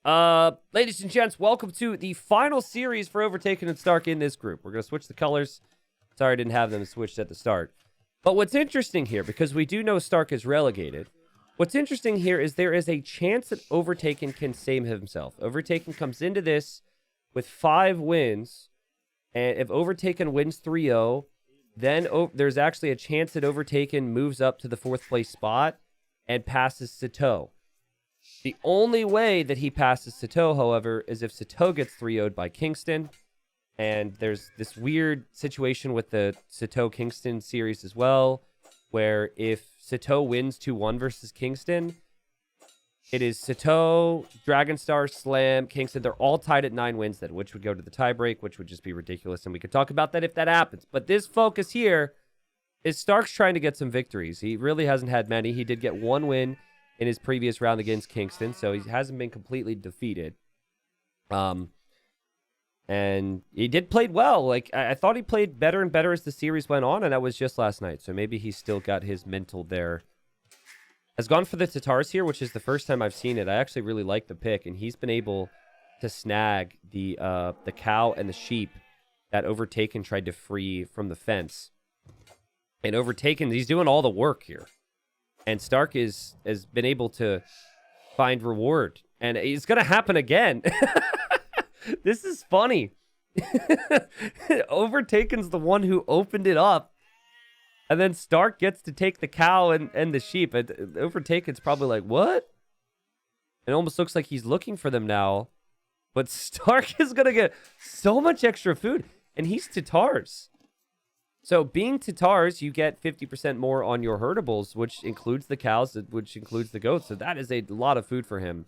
Ladies and gents, welcome to the final series for Overtaken and st4rk in this group. We're going to switch the colors. Sorry I didn't have them switched at the start. But what's interesting here, because we do know st4rk is relegated, what's interesting here is there is a chance that Overtaken can save himself. Overtaken comes into this with 5 wins, and if Overtaken wins 3-0, then there's actually a chance that Overtaken moves up to the 4th place spot and passes St4rk. The only way that he passes St4rk, however, is if St4rk gets 3-0'd by Kingston. And there's this weird situation with the St4rk-Kingston series as well, where if St4rk wins 2-1 versus Kingston, it is St4rk, Dragonstar, Slam, Kingston. They're all tied at 9 wins then, which would go to the tiebreak, which would just be ridiculous. And we could talk about that if that happens. But this focus here is st4rk's trying to get some victories. He really hasn't had many. He did get 1 win in his previous round against Kingston, so he hasn't been completely defeated. And he did play well. Like, I thought he played better and better as the series went on, and that was just last night. So maybe he's still got his mental there. Has gone for the Tatars here, which is the first time I've seen it. I actually really like the pick, and he's been able to snag the cow and the sheep that Overtaken tried to free from the fence. And Overtaken, he's doing all the work here. And st4rk has been able to find reward. And it's going to happen again. This is funny. Overtaken's the one who opened it up. And then st4rk gets to take the cow and the sheep. And Overtaken's probably like, what? It almost looks like he's looking for them now. But st4rk is going to get so much extra food. And he's Tatars. So being Tatars, you get 50% more on your herdables, which includes the cows, which includes the goats. So that is a lot of food for him.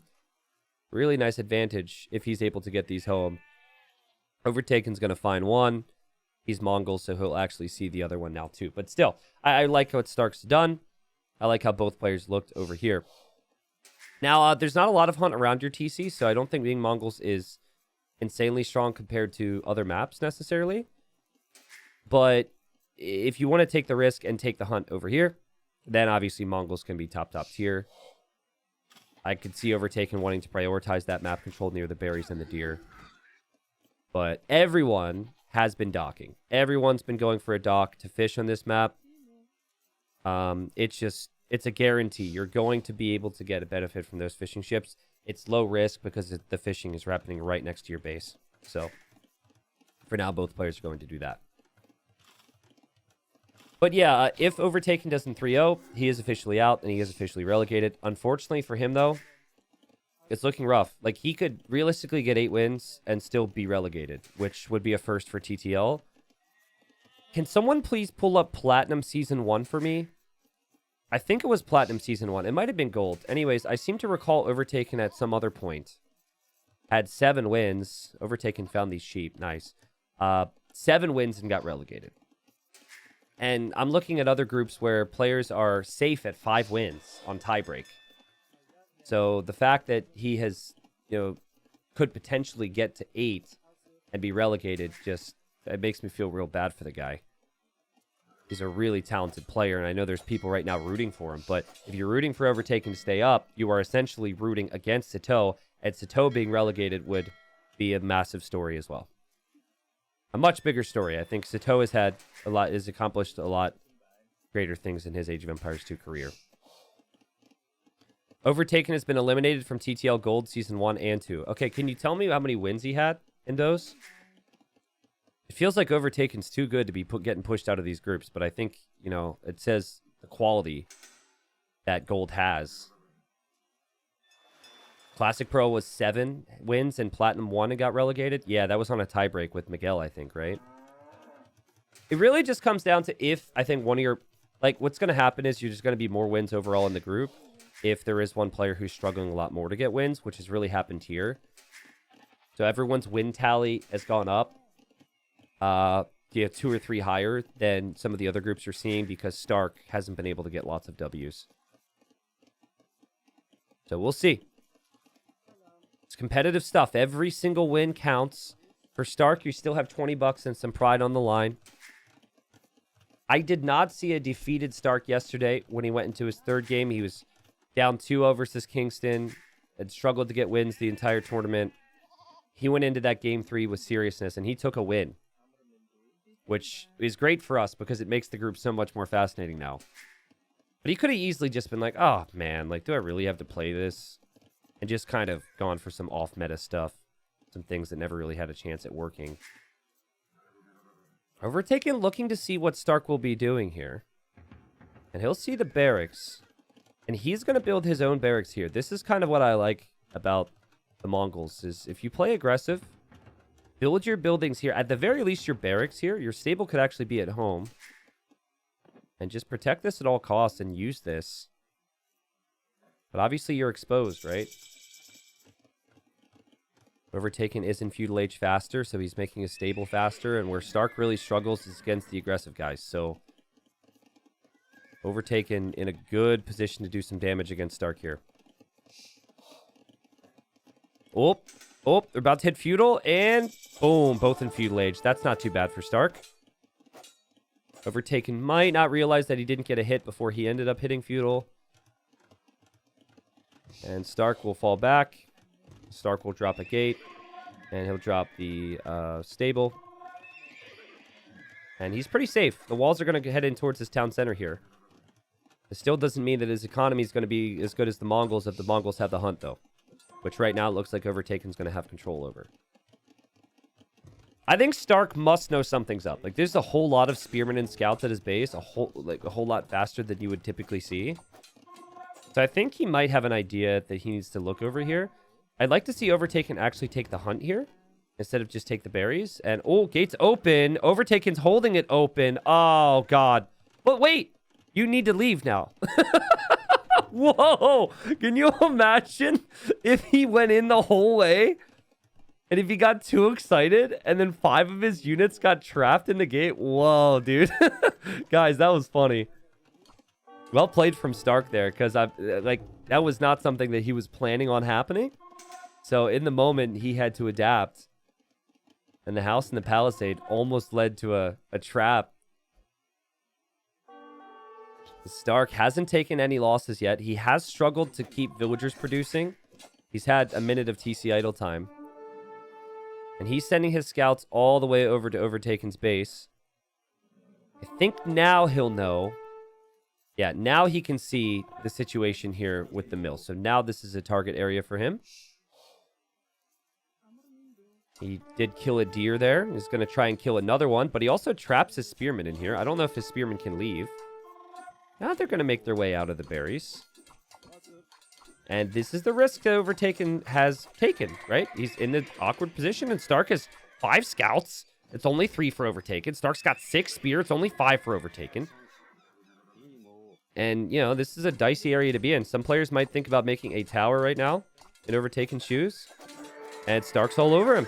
Really nice advantage if he's able to get these home. Overtaken's going to find one. He's Mongol, so he'll actually see the other one now too. But still, I like what st4rk's done. I like how both players looked over here. Now, there's not a lot of hunt around your TC, so I don't think being Mongols is insanely strong compared to other maps necessarily. But if you want to take the risk and take the hunt over here, then obviously Mongols can be top tier. I could see Overtaken wanting to prioritize that map control near the berries and the deer. But everyone has been docking. Everyone's been going for a dock to fish on this map. It's a guarantee. You're going to be able to get a benefit from those fishing ships. It's low risk because the fishing is happening right next to your base. So for now, both players are going to do that. But yeah, if Overtaken doesn't 3-0, he is officially out and he is officially relegated. Unfortunately for him, though, it's looking rough. Like, he could realistically get 8 wins and still be relegated, which would be a first for TTL. Can someone please pull up Platinum Season 1 for me? I think it was Platinum Season 1. It might have been Gold. Anyways, I seem to recall Overtaken at some other point had 7 wins. Overtaken found these sheep. Nice. 7 wins and got relegated. And I'm looking at other groups where players are safe at 5 wins on tiebreak. So the fact that he has, could potentially get to 8 and be relegated, it makes me feel real bad for the guy. He's a really talented player, and I know there's people right now rooting for him. But if you're rooting for Overtaken to stay up, you are essentially rooting against St4rk, and St4rk being relegated would be a massive story as well. A much bigger story. I think St4rk has accomplished a lot greater things in his Age of Empires 2 career. Overtaken has been eliminated from TTL Gold Season 1 and 2. Okay, can you tell me how many wins he had in those? It feels like Overtaken's too good to be getting pushed out of these groups, but I think, it says the quality that Gold has. Classic Pro was 7 wins and Platinum 1 and got relegated. Yeah, that was on a tiebreak with Miguel, I think, right? It really just comes down to if, I think, one of your... Like, what's going to happen is you're just going to be more wins overall in the group if there is one player who's struggling a lot more to get wins, which has really happened here. So everyone's win tally has gone up. You have 2 or 3 higher than some of the other groups you're seeing because st4rk hasn't been able to get lots of Ws. So we'll see. It's competitive stuff. Every single win counts. For st4rk, you still have $20 and some pride on the line. I did not see a defeated st4rk yesterday when he went into his 3rd game. He was down 2-0 versus Kingston, had struggled to get wins the entire tournament. He went into that game 3 with seriousness, and he took a win, which is great for us because it makes the group so much more fascinating now. But he could have easily just been like, oh, man, like, do I really have to play this? And just kind of gone for some off-meta stuff, some things that never really had a chance at working. Overtaken looking to see what Stark will be doing here. And he'll see the barracks. And he's going to build his own barracks here. This is kind of what I like about the Mongols, is if you play aggressive, build your buildings here. At the very least, your barracks here. Your stable could actually be at home. And just protect this at all costs and use this. But obviously, you're exposed, right? Overtaken is in Feudal Age faster, so he's making his stable faster. And where Stark really struggles is against the aggressive guys. So Overtaken in a good position to do some damage against Stark here. Oh, they're about to hit Feudal, and boom, both in Feudal Age. That's not too bad for Stark. Overtaken might not realize that he didn't get a hit before he ended up hitting Feudal. And Stark will fall back. Stark will drop a gate, and he'll drop the stable. And he's pretty safe. The walls are going to head in towards his town center here. It still doesn't mean that his economy is going to be as good as the Mongols if the Mongols have the hunt, though. Which right now it looks like Overtaken's going to have control over. I think Stark must know something's up. Like, there's a whole lot of spearmen and scouts at his base. A whole lot faster than you would typically see. So I think he might have an idea that he needs to look over here. I'd like to see Overtaken actually take the hunt here, instead of just take the berries. And, oh, gate's open. Overtaken's holding it open. Oh, God. But wait, you need to leave now. Whoa! Can you imagine if he went in the whole way? And if he got too excited and then 5 of his units got trapped in the gate? Whoa, dude. Guys, that was funny. Well played from Stark there, because that was not something that he was planning on happening. So in the moment, he had to adapt. And the house in the palisade almost led to a trap. Stark hasn't taken any losses yet. He has struggled to keep villagers producing. He's had a minute of TC idle time. And he's sending his scouts all the way over to Overtaken's base. I think now he'll know. Yeah, now he can see the situation here with the mill. So now this is a target area for him. He did kill a deer there. He's going to try and kill another one. But he also traps his spearmen in here. I don't know if his spearmen can leave. Now they're going to make their way out of the berries. And this is the risk that Overtaken has taken, right? He's in the awkward position, and Stark has 5 scouts. It's only 3 for Overtaken. Stark's got 6 spear. It's only 5 for Overtaken. And, you know, this is a dicey area to be in. Some players might think about making a tower right now in Overtaken's shoes. And Stark's all over him.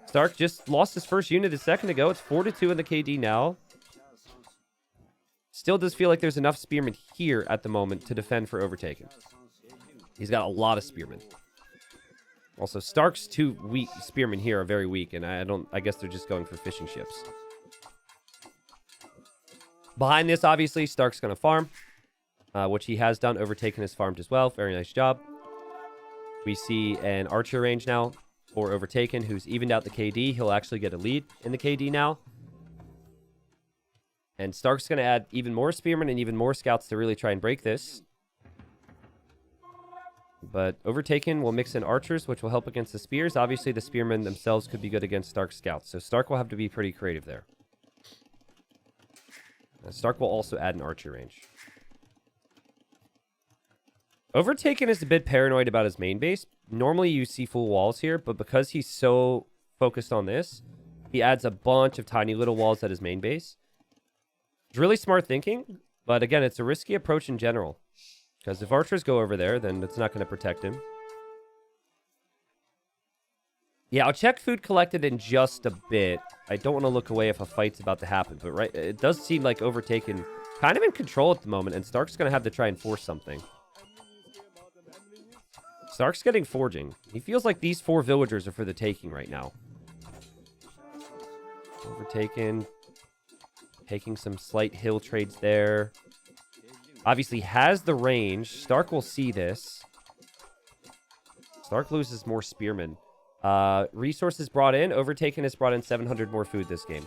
Stark just lost his first unit a second ago. It's 4-2 in the KD now. Still does feel like there's enough spearmen here at the moment to defend for Overtaken. He's got a lot of spearmen. Also, Stark's 2 weak spearmen here are very weak, and I guess they're just going for fishing ships. Behind this, obviously, Stark's going to farm, which he has done. Overtaken has farmed as well. Very nice job. We see an archer range now for Overtaken, who's evened out the KD. He'll actually get a lead in the KD now. And Stark's going to add even more spearmen and even more scouts to really try and break this. But Overtaken will mix in archers, which will help against the spears. Obviously, the spearmen themselves could be good against Stark's scouts. So Stark will have to be pretty creative there. And Stark will also add an archer range. Overtaken is a bit paranoid about his main base. Normally, you see full walls here, but because he's so focused on this, he adds a bunch of tiny little walls at his main base. It's really smart thinking, but again, it's a risky approach in general. Because if archers go over there, then it's not going to protect him. Yeah, I'll check food collected in just a bit. I don't want to look away if a fight's about to happen, but right, it does seem like Overtaken kind of in control at the moment, and Stark's going to have to try and force something. Stark's getting forging. He feels like these 4 villagers are for the taking right now. Overtaken. Taking some slight hill trades there. Obviously has the range. Stark will see this. Stark loses more spearmen. Resources brought in. Overtaken has brought in 700 more food this game.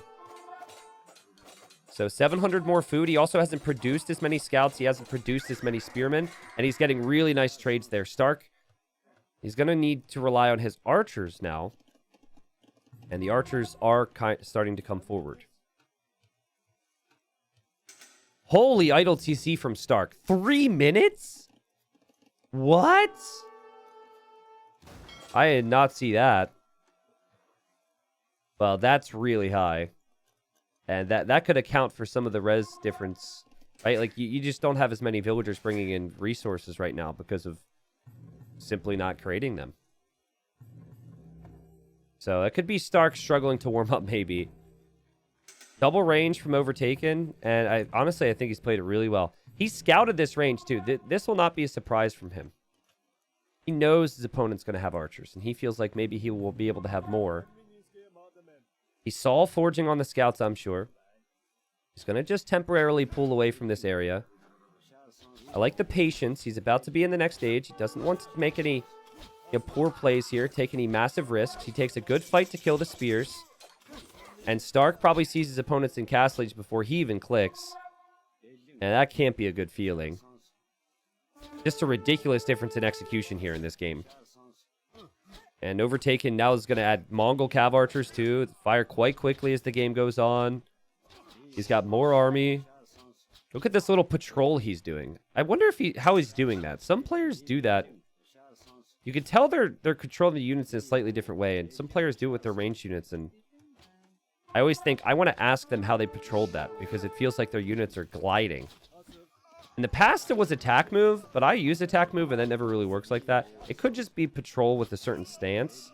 So 700 more food. He also hasn't produced as many scouts. He hasn't produced as many spearmen. And he's getting really nice trades there. Stark, he's going to need to rely on his archers now. And the archers are starting to come forward. Holy idle TC from Stark. 3 minutes? What? I did not see that. Well, that's really high. And that could account for some of the res difference, right? Like, you just don't have as many villagers bringing in resources right now because of simply not creating them. So, it could be Stark struggling to warm up, maybe. Double range from Overtaken, and honestly, I think he's played it really well. He scouted this range, too. This will not be a surprise from him. He knows his opponent's going to have archers, and he feels like maybe he will be able to have more. He saw forging on the scouts, I'm sure. He's going to just temporarily pull away from this area. I like the patience. He's about to be in the next stage. He doesn't want to make any poor plays here, take any massive risks. He takes a good fight to kill the spears. And Stark probably sees his opponents in castle age before he even clicks. And that can't be a good feeling. Just a ridiculous difference in execution here in this game. And Overtaken now is going to add Mongol cav archers too. Fire quite quickly as the game goes on. He's got more army. Look at this little patrol he's doing. I wonder if how he's doing that. Some players do that. You can tell they're controlling the units in a slightly different way. And some players do it with their ranged units. And I always think, I want to ask them how they patrolled that. Because it feels like their units are gliding. In the past, it was attack move, but I use attack move, and that never really works like that. It could just be patrol with a certain stance.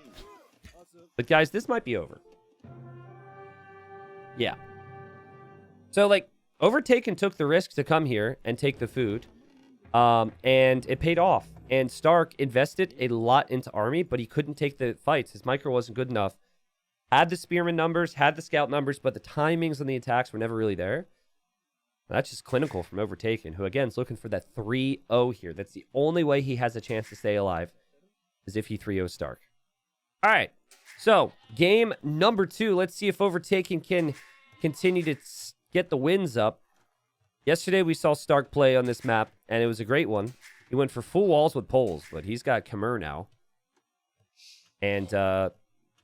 But guys, this might be over. Yeah. So, like, Overtaken took the risk to come here and take the food. And it paid off. And Stark invested a lot into army, but he couldn't take the fights. His micro wasn't good enough. Had the spearman numbers, had the scout numbers, but the timings on the attacks were never really there. That's just clinical from Overtaken, who, again, is looking for that 3-0 here. That's the only way he has a chance to stay alive, is if he 3-0 Stark. All right, so game number 2. Let's see if Overtaken can continue to get the wins up. Yesterday, we saw Stark play on this map, and it was a great one. He went for full walls with poles, but he's got Khmer now. And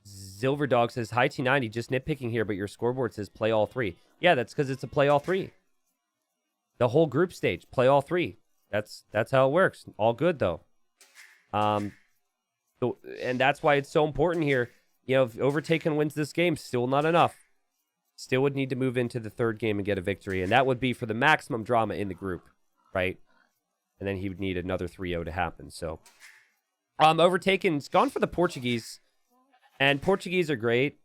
Silverdog says, hi T90, just nitpicking here, but your scoreboard says play all 3. Yeah, that's because it's a play all 3. The whole group stage, play all 3. That's how it works. All good though. And that's why it's so important here. If Overtaken wins this game, still not enough. Still would need to move into the 3rd game and get a victory, and that would be for the maximum drama in the group, right? And then he would need another 3-0 to happen. So, Overtaken's gone for the Portuguese, and Portuguese are great.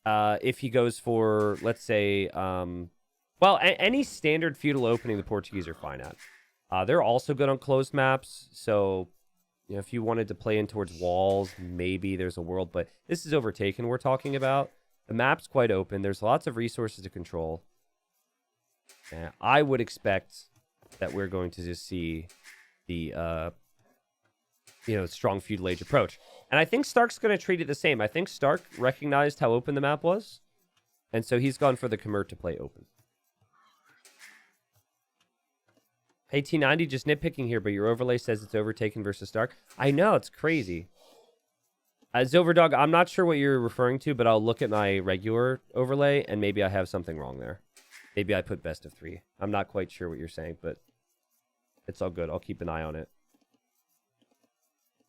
If he goes for, let's say, well, any standard feudal opening the Portuguese are fine at. They're also good on closed maps, so if you wanted to play in towards walls, maybe there's a world, but this is Overtaken we're talking about. The map's quite open. There's lots of resources to control. And I would expect that we're going to just see the strong feudal age approach. And I think Stark's going to treat it the same. I think Stark recognized how open the map was, and so he's gone for the Khmer to play open. Hey, T90, just nitpicking here, but your overlay says it's Overtaken versus Stark. I know, it's crazy. Silverdog, I'm not sure what you're referring to, but I'll look at my regular overlay, and maybe I have something wrong there. Maybe I put best of 3. I'm not quite sure what you're saying, but it's all good. I'll keep an eye on it.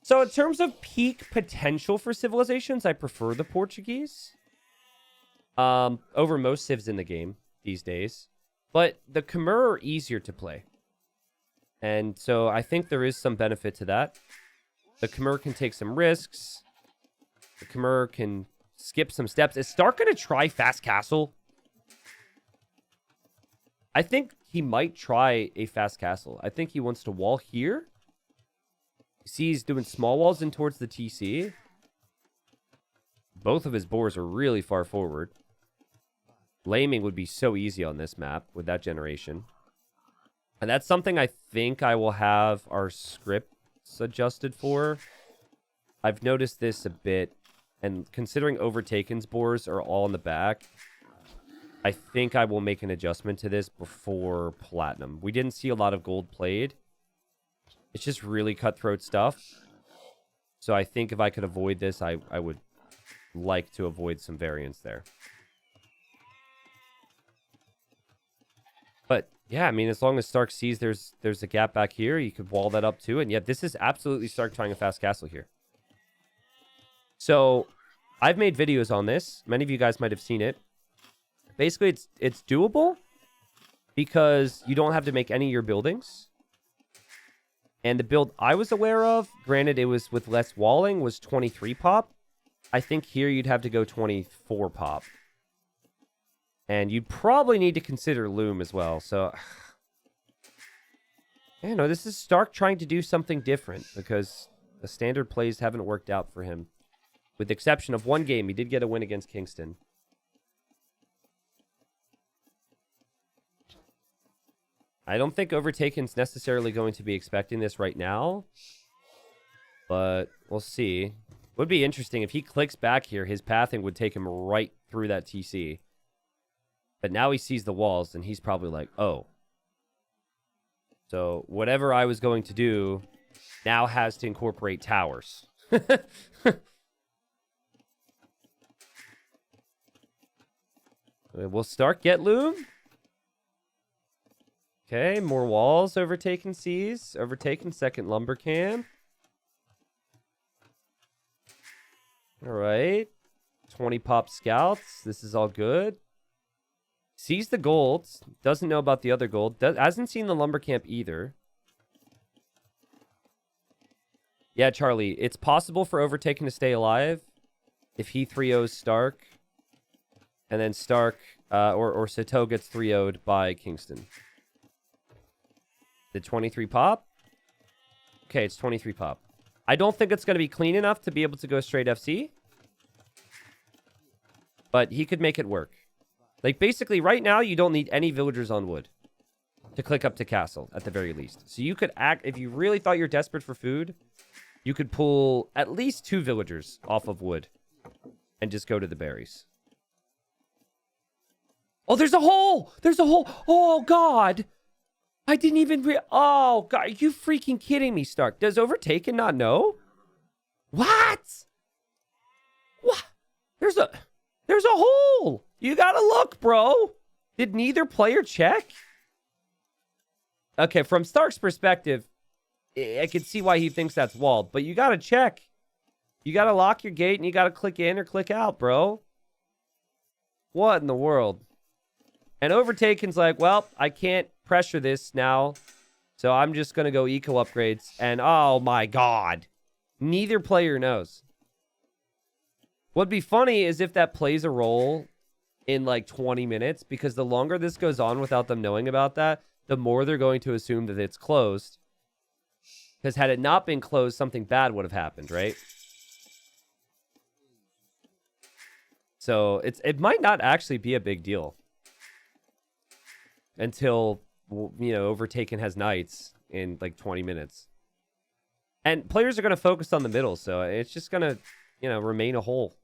So in terms of peak potential for civilizations, I prefer the Portuguese over most civs in the game these days. But the Khmer are easier to play. And so I think there is some benefit to that. The Khmer can take some risks. The Khmer can skip some steps. Is Stark going to try Fast Castle? I think he might try a Fast Castle. I think he wants to wall here. See, he's doing small walls in towards the TC. Both of his boars are really far forward. Blaming would be so easy on this map with that generation. And that's something I think I will have our scripts adjusted for. I've noticed this a bit, and considering Overtaken's boars are all in the back, I think I will make an adjustment to this before Platinum. We didn't see a lot of gold played. It's just really cutthroat stuff. So I think if I could avoid this, I would like to avoid some variance there. But yeah, I mean, as long as Stark sees there's a gap back here, you could wall that up too. And yet this is absolutely Stark trying a fast castle here. So I've made videos on this. Many of you guys might have seen it. Basically, it's doable because you don't have to make any of your buildings. And the build I was aware of, granted it was with less walling, was 23 pop. I think here you'd have to go 24 pop. And you'd probably need to consider loom as well. So, you know, this is Stark trying to do something different because the standard plays haven't worked out for him. With the exception of one game, he did get a win against Kingston. I don't think Overtaken's necessarily going to be expecting this right now. But we'll see. Would be interesting if he clicks back here, his pathing would take him right through that TC. But now he sees the walls, and he's probably like, oh. So whatever I was going to do now has to incorporate towers. Will Stark get loom? Okay, more walls. Overtaken sees. Overtaken second lumber camp. All right. 20 pop scouts. This is all good. Sees the gold. Doesn't know about the other gold. Hasn't seen the lumber camp either. Yeah, Charlie. It's possible for Overtaken to stay alive if he 3-0s Stark. And then Stark or Sato gets 3-0'd by Kingston. The 23 pop? Okay, it's 23 pop. I don't think it's going to be clean enough to be able to go straight FC. But he could make it work. Like, basically, right now, you don't need any villagers on wood to click up to castle, at the very least. So you could act, if you really thought you're desperate for food, you could pull at least 2 villagers off of wood and just go to the berries. Oh, there's a hole! There's a hole! Oh, God! I didn't even oh, God, are you freaking kidding me, Stark? Does Overtaken not know? What? What? There's a hole! You gotta look, bro! Did neither player check? Okay, from Stark's perspective, I can see why he thinks that's walled, but you gotta check. You gotta lock your gate and you gotta click in or click out, bro. What in the world? And Overtaken's like, well, I can't pressure this now, so I'm just going to go eco upgrades. And oh my God, neither player knows. What'd be funny is if that plays a role in like 20 minutes, because the longer this goes on without them knowing about that, the more they're going to assume that it's closed. Because had it not been closed, something bad would have happened, right? So it might not actually be a big deal. Until, you know, Overtaken has knights in like 20 minutes. And players are going to focus on the middle, so it's just going to, you know, remain a hole.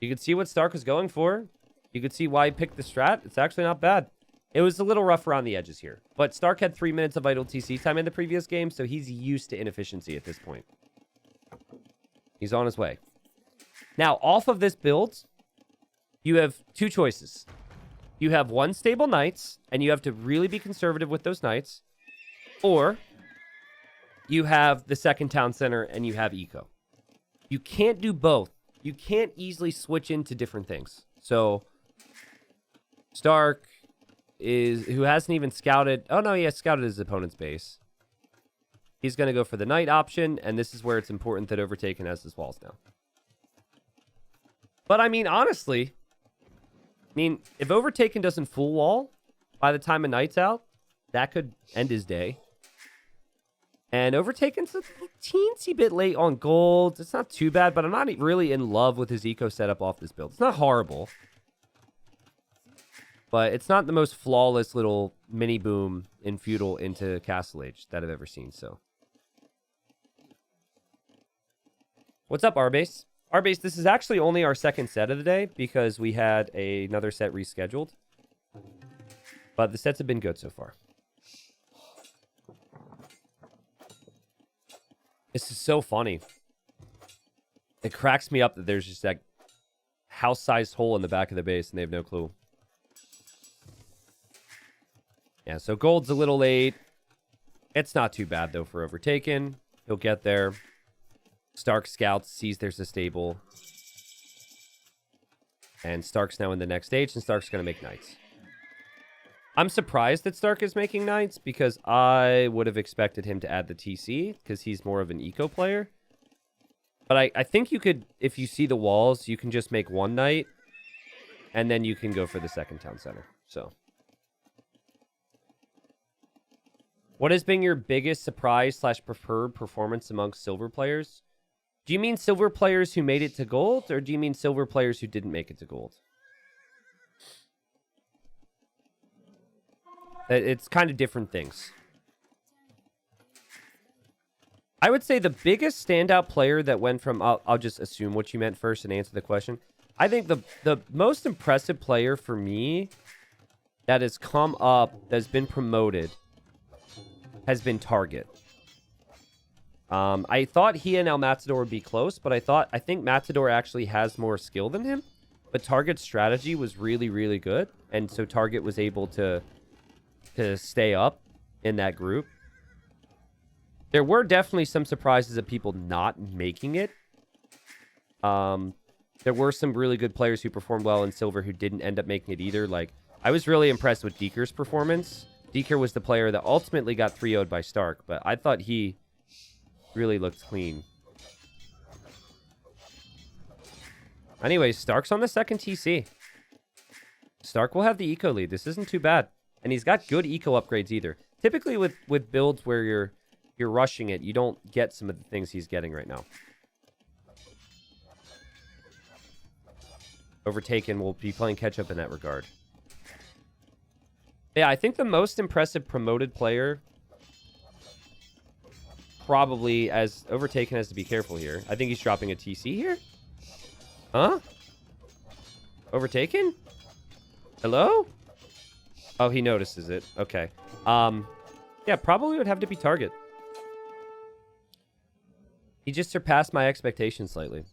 You can see what Stark was going for. You can see why he picked the strat. It's actually not bad. It was a little rough around the edges here. But Stark had 3 minutes of idle TC time in the previous game, so he's used to inefficiency at this point. He's on his way. Now, off of this build, you have 2 choices. You have 1 stable knights, and you have to really be conservative with those knights. Or you have the second town center, and you have eco. You can't do both. You can't easily switch into different things. So, Stark who hasn't even scouted. Oh, no, he has scouted his opponent's base. He's going to go for the knight option, and this is where it's important that Overtaken has his walls now. But, I mean, honestly, if Overtaken doesn't full wall by the time a knight's out, that could end his day. And Overtaken's a teensy bit late on gold. It's not too bad, but I'm not really in love with his eco setup off this build. It's not horrible. But it's not the most flawless little mini boom in feudal into Castle Age that I've ever seen, so. What's up, Arbase? Arbase, this is actually only our second set of the day because we had another set rescheduled. But the sets have been good so far. This is so funny. It cracks me up that there's just that house-sized hole in the back of the base and they have no clue. Yeah, so gold's a little late. It's not too bad, though, for Overtaken. He'll get there. Stark scouts, sees there's a stable. And Stark's now in the next stage, and Stark's going to make knights. I'm surprised that Stark is making knights, because I would have expected him to add the TC, because he's more of an eco player. But I think you could, if you see the walls, you can just make one knight, and then you can go for the second town center. So, what has been your biggest surprise / preferred performance amongst silver players? Do you mean silver players who made it to gold, or do you mean silver players who didn't make it to gold? It's kind of different things. I would say the biggest standout player that went from... I'll just assume what you meant first and answer the question. I think the most impressive player for me that has come up, that's been promoted, has been Target. I thought he and El Matador would be close, but I think Matador actually has more skill than him. But Target's strategy was really, really good. And so Target was able to stay up in that group. There were definitely some surprises of people not making it. There were some really good players who performed well in silver who didn't end up making it either. Like, I was really impressed with Deeker's performance. Deeker was the player that ultimately got 3-0'd by Stark, but I thought he really looked clean. Anyways, Stark's on the second TC. Stark will have the eco lead. This isn't too bad. And he's got good eco upgrades either. Typically with builds where you're rushing it, you don't get some of the things he's getting right now. Overtaken will be playing catch-up in that regard. Yeah, I think the most impressive promoted player, probably, as Overtaken has to be careful here. I think he's dropping a TC here. Huh? Overtaken? Hello? Oh, he notices it. Okay. Yeah, probably would have to be Target. He just surpassed my expectations slightly.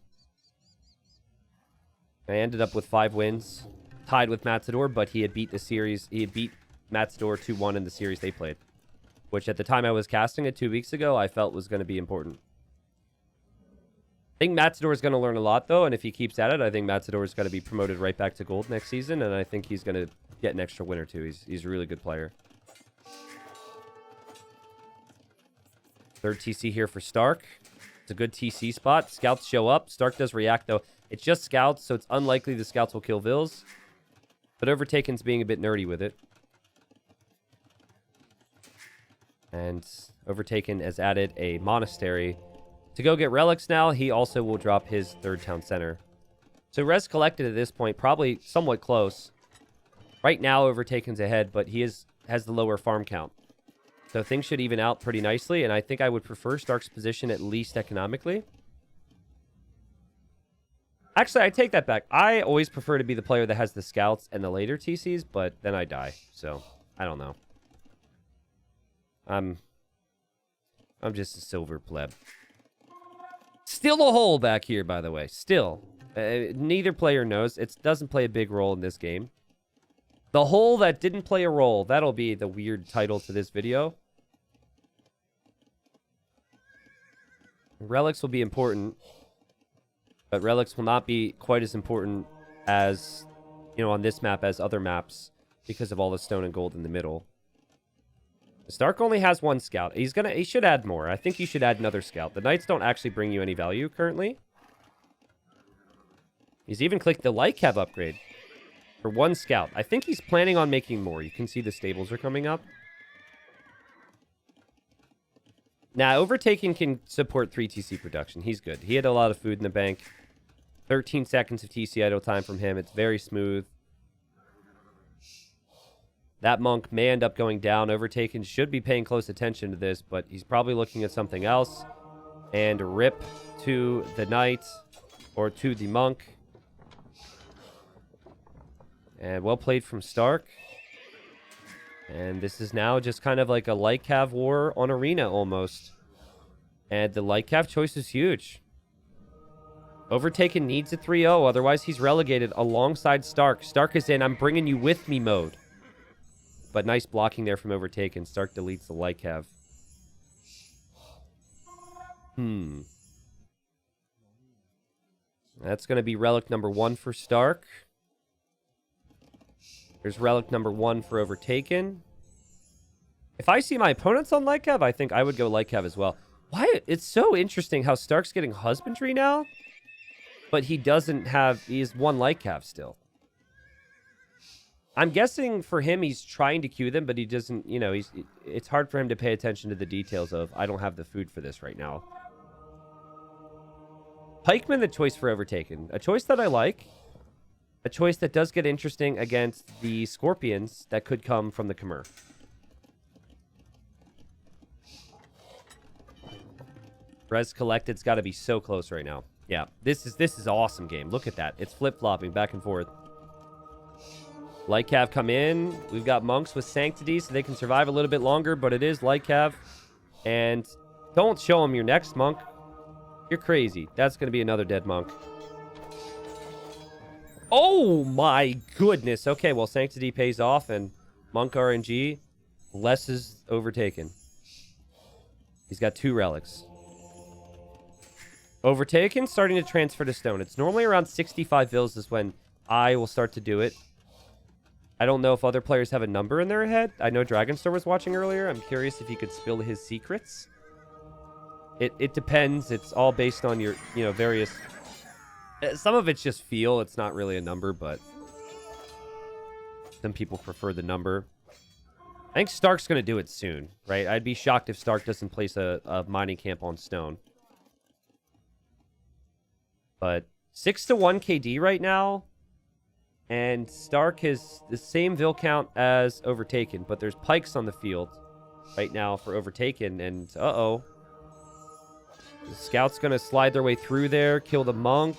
I ended up with 5 wins, tied with Matador, but he had beat the series. He had beat Matador 2-1 in the series they played, which at the time I was casting it 2 weeks ago, I felt was going to be important. I think Matador is going to learn a lot, though, and if he keeps at it, I think Matador is going to be promoted right back to gold next season, and I think he's going to get an extra win or two. He's a really good player. Third TC here for Stark. It's a good TC spot. Scouts show up. Stark does react, though. It's just scouts, so it's unlikely the scouts will kill Vils. But Overtaken's being a bit nerdy with it. And Overtaken has added a monastery. To go get relics now, he also will drop his third town center. So res collected at this point, probably somewhat close. Right now, Overtaken's ahead, but he has the lower farm count. So things should even out pretty nicely, and I think I would prefer Stark's position at least economically. Actually, I take that back. I always prefer to be the player that has the scouts and the later TCs, but then I die. So, I don't know. I'm just a silver pleb. Still a hole back here, by the way. Still. Neither player knows. It doesn't play a big role in this game. The hole that didn't play a role. That'll be the weird title to this video. Relics will be important. But relics will not be quite as important as, on this map as other maps because of all the stone and gold in the middle. Stark only has 1 scout. He should add more. I think he should add another scout. The knights don't actually bring you any value currently. He's even clicked the light cab upgrade for 1 scout. I think he's planning on making more. You can see the stables are coming up. Now, Overtaken can support 3 TC production. He's good. He had a lot of food in the bank. 13 seconds of TC idle time from him. It's very smooth. That monk may end up going down. Overtaken should be paying close attention to this, but he's probably looking at something else. And rip to the knight or to the monk. And well played from Stark. And this is now just kind of like a light cav war on arena almost. And the light cav choice is huge. Overtaken needs a 3-0, otherwise he's relegated alongside Stark. Stark is in I'm bringing you with me mode. But nice blocking there from Overtaken. Stark deletes the light cav. That's going to be relic number 1 for Stark. There's relic number 1 for Overtaken. If I see my opponents on light cav, I think I would go light cav as well. Why? It's so interesting how Stark's getting husbandry now, but he doesn't have... He has 1 light cav still. I'm guessing for him, he's trying to queue them, but he doesn't... You know, it's hard for him to pay attention to the details of, I don't have the food for this right now. Pikeman, the choice for Overtaken. A choice that I like. A choice that does get interesting against the Scorpions that could come from the Khmer. Res Collected's got to be so close right now. Yeah, this is an awesome game. Look at that. It's flip-flopping back and forth. Light Cav come in. We've got monks with Sanctity, so they can survive a little bit longer, but it is Light Cav. And don't show them your next monk. You're crazy. That's going to be another dead monk. Oh my goodness. Okay, well, Sanctity pays off, and Monk RNG less is Overtaken. He's got 2 relics. Overtaken, starting to transfer to stone. It's normally around 65 vills is when I will start to do it. I don't know if other players have a number in their head. I know Dragonstar was watching earlier. I'm curious if he could spill his secrets. It depends. It's all based on your, various... Some of it's just feel. It's not really a number, but... Some people prefer the number. I think Stark's going to do it soon, right? I'd be shocked if Stark doesn't place a mining camp on stone. But 6-1 KD right now. And Stark has the same vill count as Overtaken. But there's pikes on the field right now for Overtaken. And uh-oh. The scout's going to slide their way through there. Kill the monk.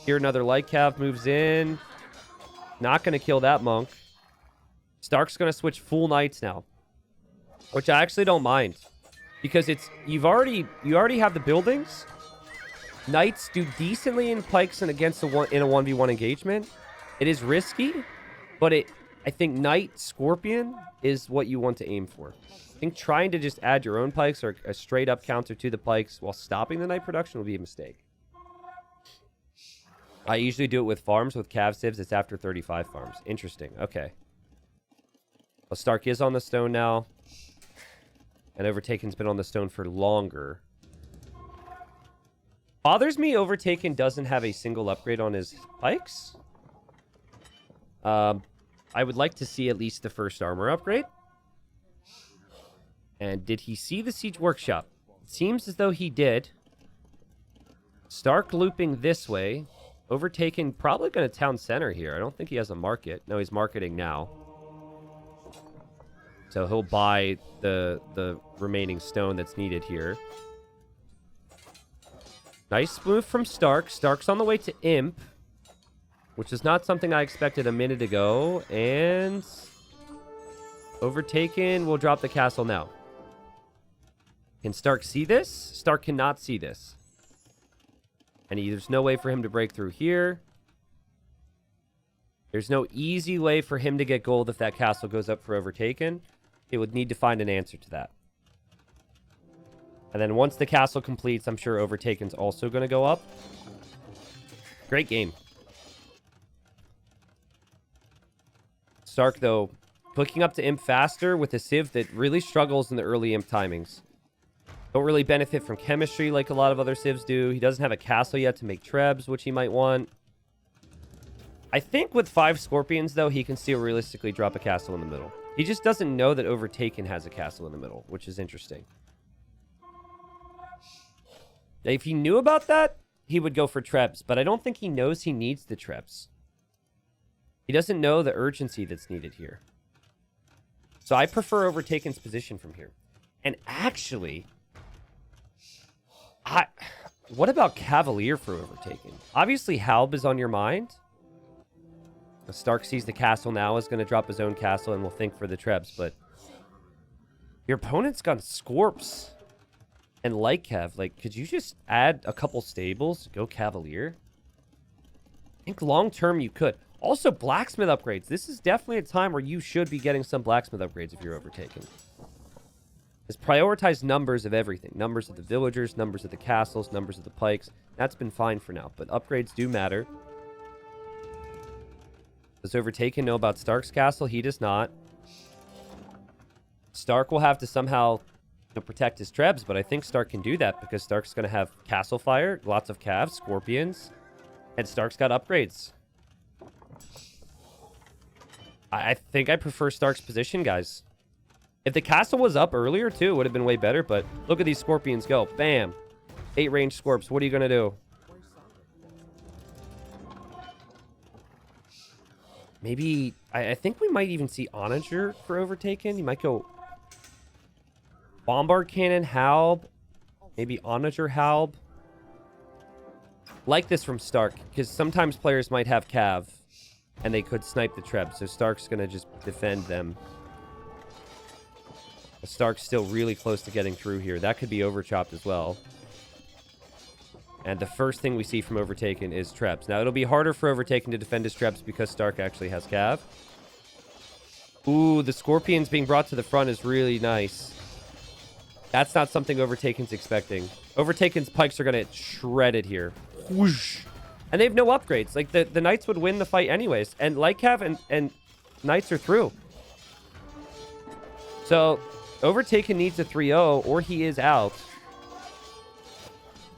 Here another light cav moves in. Not going to kill that monk. Stark's going to switch full knights now. Which I actually don't mind. Because it's you already have the buildings. Knights do decently in pikes and against in a 1v1 engagement. It is risky, but I think Knight Scorpion is what you want to aim for. I think trying to just add your own pikes or a straight up counter to the pikes while stopping the Knight production will be a mistake. I usually do it with farms. With Cav Civs, it's after 35 farms. Interesting. Okay. Well, Stark is on the stone now. And Overtaken's been on the stone for longer. Bothers me Overtaken doesn't have a single upgrade on his pikes. I would like to see at least the first armor upgrade. And did he see the Siege Workshop? It seems as though he did. Stark looping this way. Overtaken probably going to town center here. I don't think he has a market. No, he's marketing now. So he'll buy the remaining stone that's needed here. Nice move from Stark. Stark's on the way to Imp. Which is not something I expected a minute ago. And Overtaken will drop the castle now. Can Stark see this? Stark cannot see this. And there's no way for him to break through here. There's no easy way for him to get gold if that castle goes up for Overtaken. It would need to find an answer to that. And then once the castle completes, I'm sure Overtaken's also going to go up. Great game. Stark, though, clicking up to Imp faster with a Civ that really struggles in the early Imp timings. Don't really benefit from chemistry like a lot of other Civs do. He doesn't have a castle yet to make Trebs, which he might want. I think with 5 Scorpions, though, he can still realistically drop a castle in the middle. He just doesn't know that Overtaken has a castle in the middle, which is interesting. Now, if he knew about that, he would go for Trebs, but I don't think he knows he needs the Trebs. He doesn't know the urgency that's needed here. So I prefer Overtaken's position from here. And actually, What about Cavalier for Overtaken? Obviously, Halb is on your mind. Stark sees the castle now, is going to drop his own castle, and will think for the Trebs, but your opponent's got Scorps and Light Cav. Like, could you just add a couple stables, go Cavalier? I think long-term you could. Also, Blacksmith upgrades. This is definitely a time where you should be getting some Blacksmith upgrades if you're Overtaken. Just prioritize numbers of everything. Numbers of the villagers, numbers of the castles, numbers of the pikes. That's been fine for now, but upgrades do matter. Does Overtaken know about Stark's castle? He does not. Stark will have to somehow protect his Trebs, but I think Stark can do that because Stark's going to have Castle Fire, lots of Cavs, Scorpions, and Stark's got upgrades. I think I prefer Stark's position, guys. If the castle was up earlier, too, it would have been way better, but look at these Scorpions go. Bam. 8 range Scorps. What are you going to do? Maybe... I think we might even see Onager for Overtaken. You might go... Bombard Cannon, Halb. Maybe Onager, Halb. Like this from Stark, because sometimes players might have Cav, and they could snipe the Treb, so Stark's going to just defend them. Stark's still really close to getting through here. That could be overchopped as well. And the first thing we see from Overtaken is Trebs. Now, it'll be harder for Overtaken to defend his Trebs because Stark actually has Cav. Ooh, the Scorpions being brought to the front is really nice. That's not something Overtaken's expecting. Overtaken's pikes are going to get shredded here. Whoosh. And they have no upgrades. Like, the Knights would win the fight anyways. And Light Cav and Knights are through. So, Overtaken needs a 3-0 or he is out.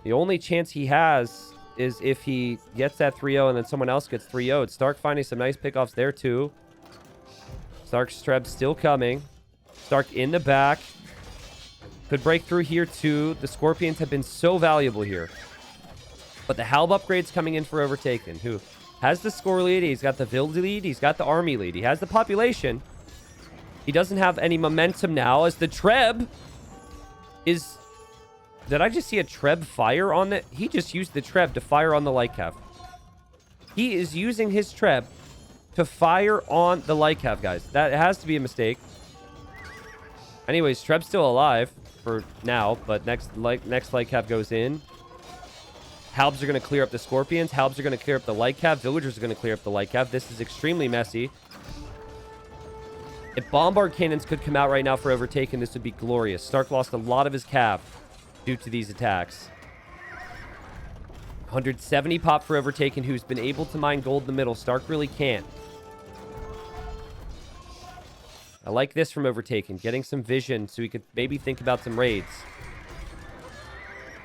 The only chance he has is if he gets that 3-0 and then someone else gets 3-0'd. Stark finding some nice pickoffs there too. Stark's Treb's still coming. Stark in the back. Could break through here too. The Scorpions have been so valuable here. But the Halb upgrade's coming in for Overtaken, who has the score lead. He's got the Vild lead. He's got the army lead. He has the population. He doesn't have any momentum now as the Treb is... Did I just see a Treb fire on it? He just used the Treb to fire on the Light Cav. He is using his Treb to fire on the Light Cav, guys. That has to be a mistake. Anyways, Treb's still alive for now, but next Light Cav goes in. Halbs are going to clear up the Scorpions. Halbs are going to clear up the Light Cav. Villagers are going to clear up the Light Cav. This is extremely messy. If Bombard Cannons could come out right now for Overtaken, this would be glorious. Stark lost a lot of his Cav due to these attacks. 170 pop for Overtaken, who's been able to mine gold in the middle. Stark really can't. I like this from Overtaken, getting some vision so he could maybe think about some raids.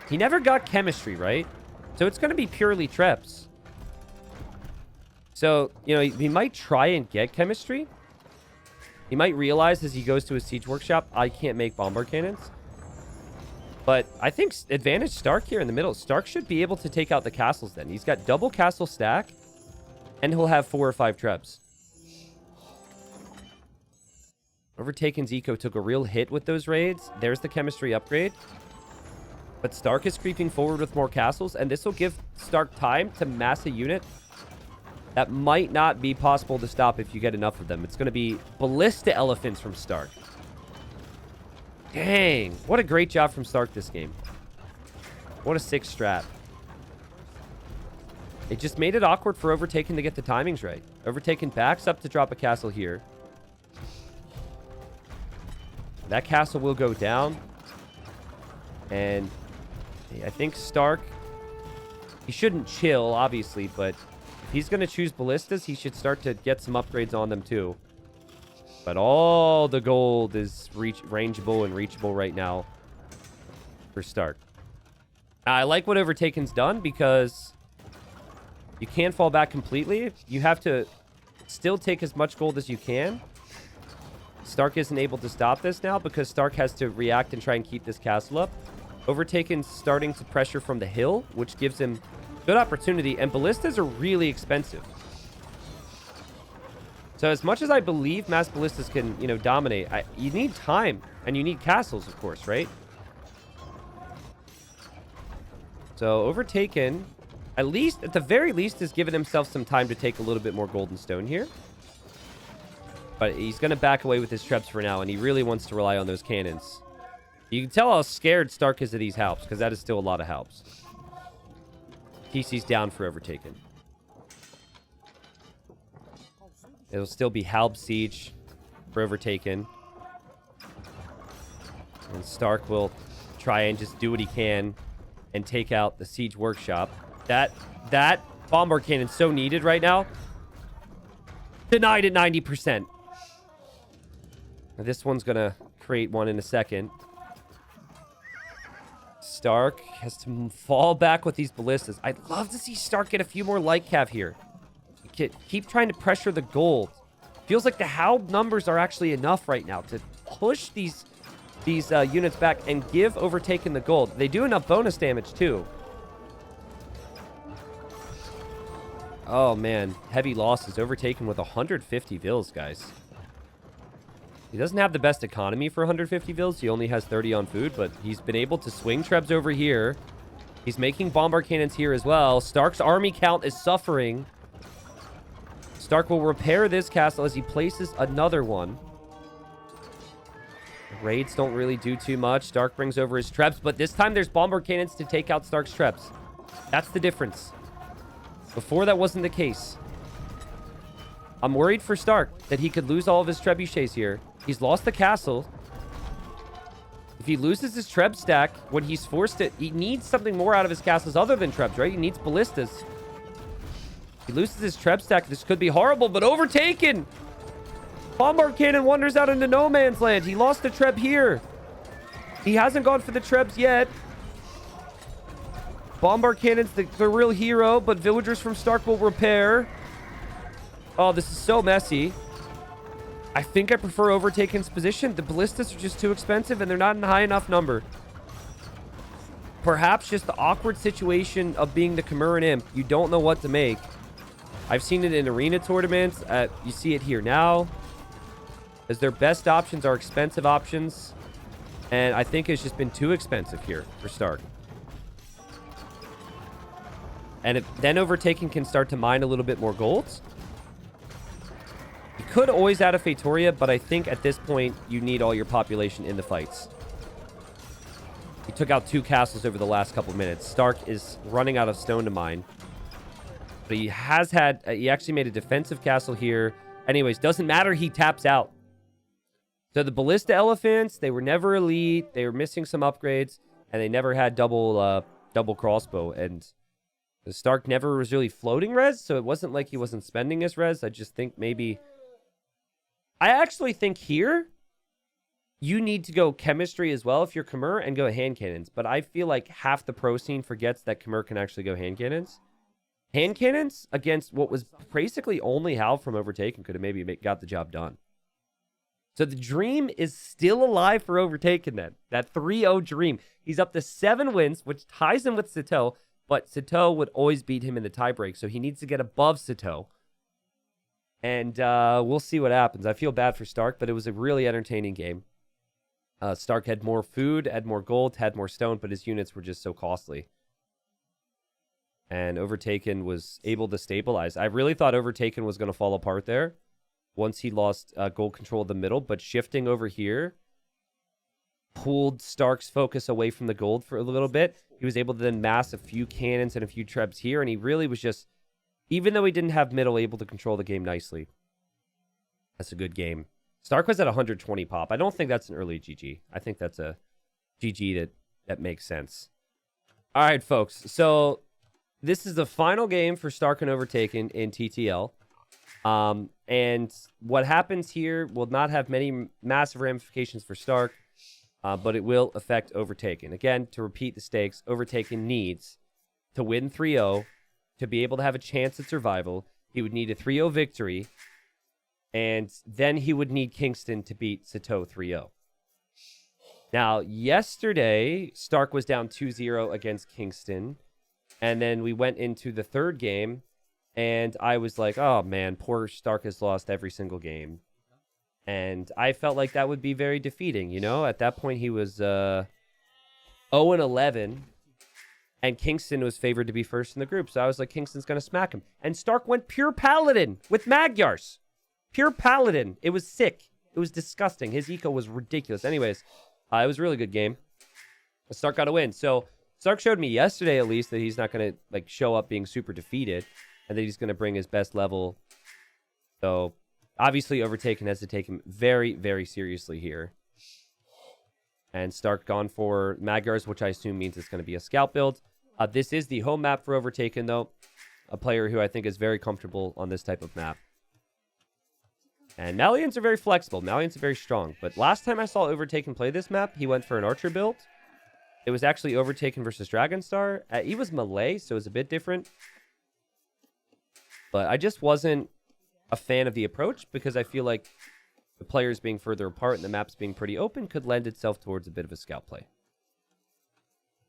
He never got chemistry, right? So it's going to be purely Trebs. So, you know, he might try and get chemistry. He might realize as he goes to his siege workshop, I can't make bombard cannons. But I think advantage Stark here in the middle. Stark should be able to take out the castles then. He's got double castle stack, and he'll have 4 or 5 Trebs. Overtaken's eco took a real hit with those raids. There's the chemistry upgrade. But Stark is creeping forward with more castles, and this will give Stark time to mass a unit that might not be possible to stop if you get enough of them. It's going to be Ballista Elephants from Stark. Dang, what a great job from Stark this game. What a sick strat. It just made it awkward for Overtaken to get the timings right. Overtaken backs up to drop a castle here. That castle will go down. And I think Stark, he shouldn't chill, obviously, but if he's going to choose ballistas, he should start to get some upgrades on them too. But all the gold is rangeable and reachable right now for Stark. I like what Overtaken's done because you can't fall back completely. You have to still take as much gold as you can. Stark isn't able to stop this now because Stark has to react and try and keep this castle up. Overtaken's starting to pressure from the hill, which gives him good opportunity. And ballistas are really expensive. So as much as I believe mass ballistas can, you know, dominate, you need time and you need castles, of course, right? So Overtaken, at the very least, has given himself some time to take a little bit more golden stone here. But he's going to back away with his Trebs for now, and he really wants to rely on those cannons. You can tell how scared Stark is of these Halps, because that is still a lot of Halps. TC's down for Overtaken. It'll still be Halp Siege for Overtaken. And Stark will try and just do what he can and take out the Siege Workshop. That Bombard Cannon's so needed right now. Denied at 90%. Now this one's going to create one in a second. Stark has to fall back with these ballistas. I'd love to see Stark get a few more light cav here. Keep trying to pressure the gold. Feels like the Halb numbers are actually enough right now to push these units back and give Overtaken the gold. They do enough bonus damage too. Oh man, heavy losses. Overtaken with 150 vills, guys. He doesn't have the best economy for 150 vills. He only has 30 on food, but he's been able to swing Trebs over here. He's making bombard cannons here as well. Stark's army count is suffering. Stark will repair this castle as he places another one. Raids don't really do too much. Stark brings over his Trebs, but this time there's bombard cannons to take out Stark's Trebs. That's the difference. Before, that wasn't the case. I'm worried for Stark that he could lose all of his trebuchets here. He's lost the castle. If he loses his Treb stack, when he's forced it, he needs something more out of his castles other than Trebs, right? He needs ballistas. If he loses his Treb stack, this could be horrible, but Overtaken! Bombard Cannon wanders out into no man's land. He lost the Treb here. He hasn't gone for the Trebs yet. Bombard Cannon's the real hero, but villagers from Stark will repair. Oh, this is so messy. I think I prefer Overtaken's position. The ballistas are just too expensive, and they're not in a high enough number. Perhaps just the awkward situation of being the Khmer and Imp. You don't know what to make. I've seen it in arena tournaments. You see it here now. As their best options are expensive options. And I think it's just been too expensive here for Stark. And then Overtaken can start to mine a little bit more golds. You could always add a Faitoria, but I think at this point, you need all your population in the fights. He took out 2 castles over the last couple minutes. Stark is running out of stone to mine. But he has had... he actually made a defensive castle here. Anyways, doesn't matter. He taps out. So the Ballista Elephants, they were never elite. They were missing some upgrades. And they never had double crossbow. And Stark never was really floating res. So it wasn't like he wasn't spending his res. I just think maybe... I actually think here, you need to go chemistry as well if you're Khmer and go hand cannons. But I feel like half the pro scene forgets that Khmer can actually go hand cannons. Hand cannons against what was basically only Hal from Overtaken could have maybe got the job done. So the dream is still alive for Overtaken then. That 3-0 dream. He's up to 7 wins, which ties him with Sito. But Sito would always beat him in the tiebreak. So he needs to get above Sito. And we'll see what happens. I feel bad for Stark, but it was a really entertaining game. Stark had more food, had more gold, had more stone, but his units were just so costly. And Overtaken was able to stabilize. I really thought Overtaken was going to fall apart there once he lost gold control of the middle, but shifting over here pulled Stark's focus away from the gold for a little bit. He was able to then mass a few cannons and a few Trebs here, and he really was just... Even though he didn't have middle, able to control the game nicely. That's a good game. Stark was at 120 pop. I don't think that's an early GG. I think that's a GG that makes sense. All right, folks. So this is the final game for Stark and Overtaken in TTL. And what happens here will not have many massive ramifications for Stark, but it will affect Overtaken. Again, to repeat the stakes, Overtaken needs to win 3-0. To be able to have a chance at survival, he would need a 3-0 victory, and then he would need Kingston to beat Sito 3-0. Now, yesterday, Stark was down 2-0 against Kingston, and then we went into the third game, and I was like, oh man, poor Stark has lost every single game. And I felt like that would be very defeating, you know? At that point, he was 0-11. And Kingston was favored to be first in the group. So I was like, Kingston's going to smack him. And Stark went pure Paladin with Magyars. Pure Paladin. It was sick. It was disgusting. His eco was ridiculous. Anyways, it was a really good game. Stark got a win. So Stark showed me yesterday, at least, that he's not going to like show up being super defeated, and that he's going to bring his best level. So obviously, Overtaken has to take him very, very seriously here. And Stark gone for Magyars, which I assume means it's going to be a scout build. This is the home map for Overtaken, though. A player who I think is very comfortable on this type of map. And Malians are very flexible. Malians are very strong. But last time I saw Overtaken play this map, he went for an archer build. It was actually Overtaken versus Dragonstar. He was melee, so it was a bit different. But I just wasn't a fan of the approach because I feel like the players being further apart and the maps being pretty open could lend itself towards a bit of a scout play.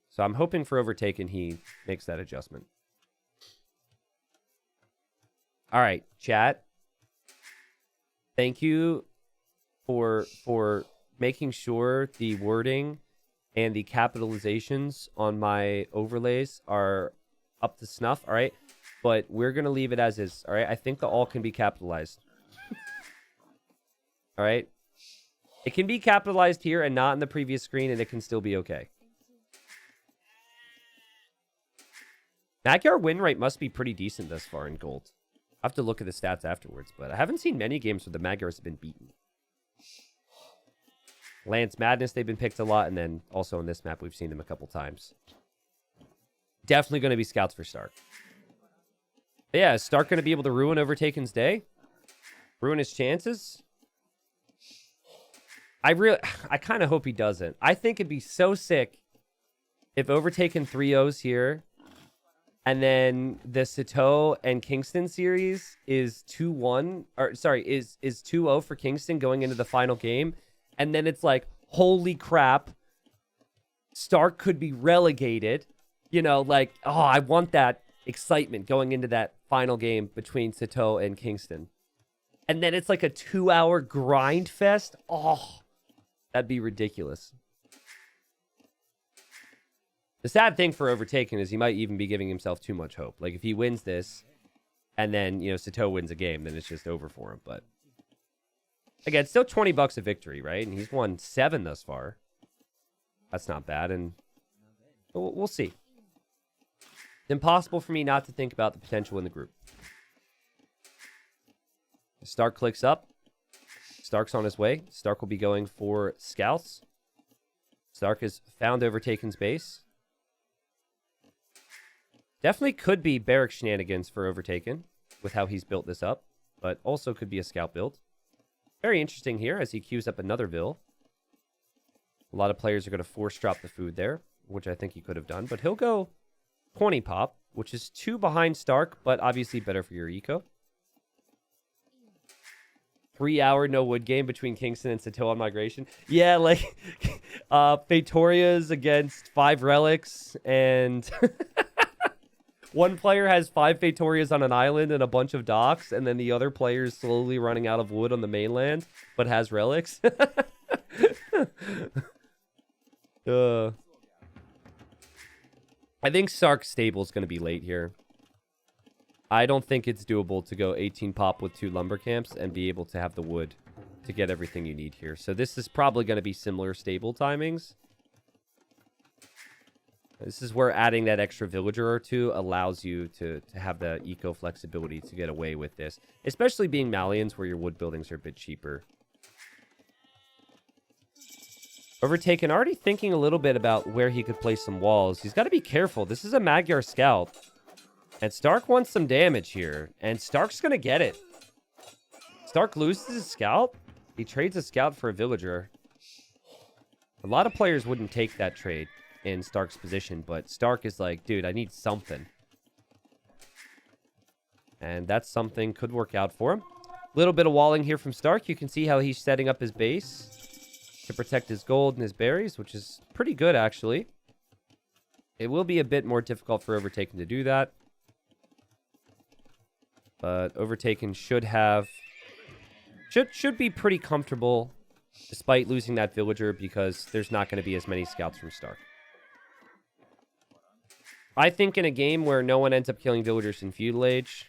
So I'm hoping for Overtaken he makes that adjustment. All right, chat. Thank you for making sure the wording and the capitalizations on my overlays are up to snuff, all right? But we're going to leave it as is, all right? I think the all can be capitalized. All right? It can be capitalized here and not in the previous screen, and it can still be okay. Magyar win rate must be pretty decent thus far in gold. I have to look at the stats afterwards, but I haven't seen many games where the Magyars have been beaten. Lance Madness, they've been picked a lot, and then also in this map, we've seen them a couple times. Definitely going to be scouts for Stark. But yeah, is Stark going to be able to ruin Overtaken's day? Ruin his chances? I kind of hope he doesn't. I think it'd be so sick if Overtaken 3-0s here, and then the Sito and Kingston series is 2-1, or sorry, is 2-0 for Kingston going into the final game. And then it's like, holy crap, Stark could be relegated. You know, like, oh, I want that excitement going into that final game between Sito and Kingston. And then it's like a 2-hour grind fest. Oh, that'd be ridiculous. The sad thing for Overtaken is he might even be giving himself too much hope. Like, if he wins this, and then, you know, Sito wins a game, then it's just over for him. But again, it's still $20 a victory, right? And he's won 7 thus far. That's not bad, and we'll see. It's impossible for me not to think about the potential in the group. Stark clicks up. Stark's on his way. Stark will be going for scouts. Stark has found Overtaken's base. Definitely could be barrack shenanigans for Overtaken with how he's built this up, but also could be a scout build. Very interesting here as he queues up another Vil. A lot of players are going to force drop the food there, which I think he could have done, but he'll go 20 pop, which is 2 behind Stark, but obviously better for your eco. 3-hour no wood game between Kingston and Sito on migration. Yeah, like Fatoria's against 5 relics, and one player has 5 Fatorias on an island and a bunch of docks, and then the other player is slowly running out of wood on the mainland, but has relics. I think Stark's stable is going to be late here. I don't think it's doable to go 18 pop with 2 lumber camps and be able to have the wood to get everything you need here. So this is probably going to be similar stable timings. This is where adding that extra villager or 2 allows you to have the eco flexibility to get away with this. Especially being Malians where your wood buildings are a bit cheaper. Overtaken, already thinking a little bit about where he could place some walls. He's got to be careful. This is a Magyar scout. And Stark wants some damage here. And Stark's going to get it. Stark loses his scout. He trades a scout for a villager. A lot of players wouldn't take that trade in Stark's position, but Stark is like, dude, I need something. And that something could work out for him. A little bit of walling here from Stark. You can see how he's setting up his base to protect his gold and his berries, which is pretty good, actually. It will be a bit more difficult for Overtaken to do that. But Overtaken should have... Should be pretty comfortable despite losing that villager because there's not going to be as many scouts from Stark. I think in a game where no one ends up killing villagers in feudal age,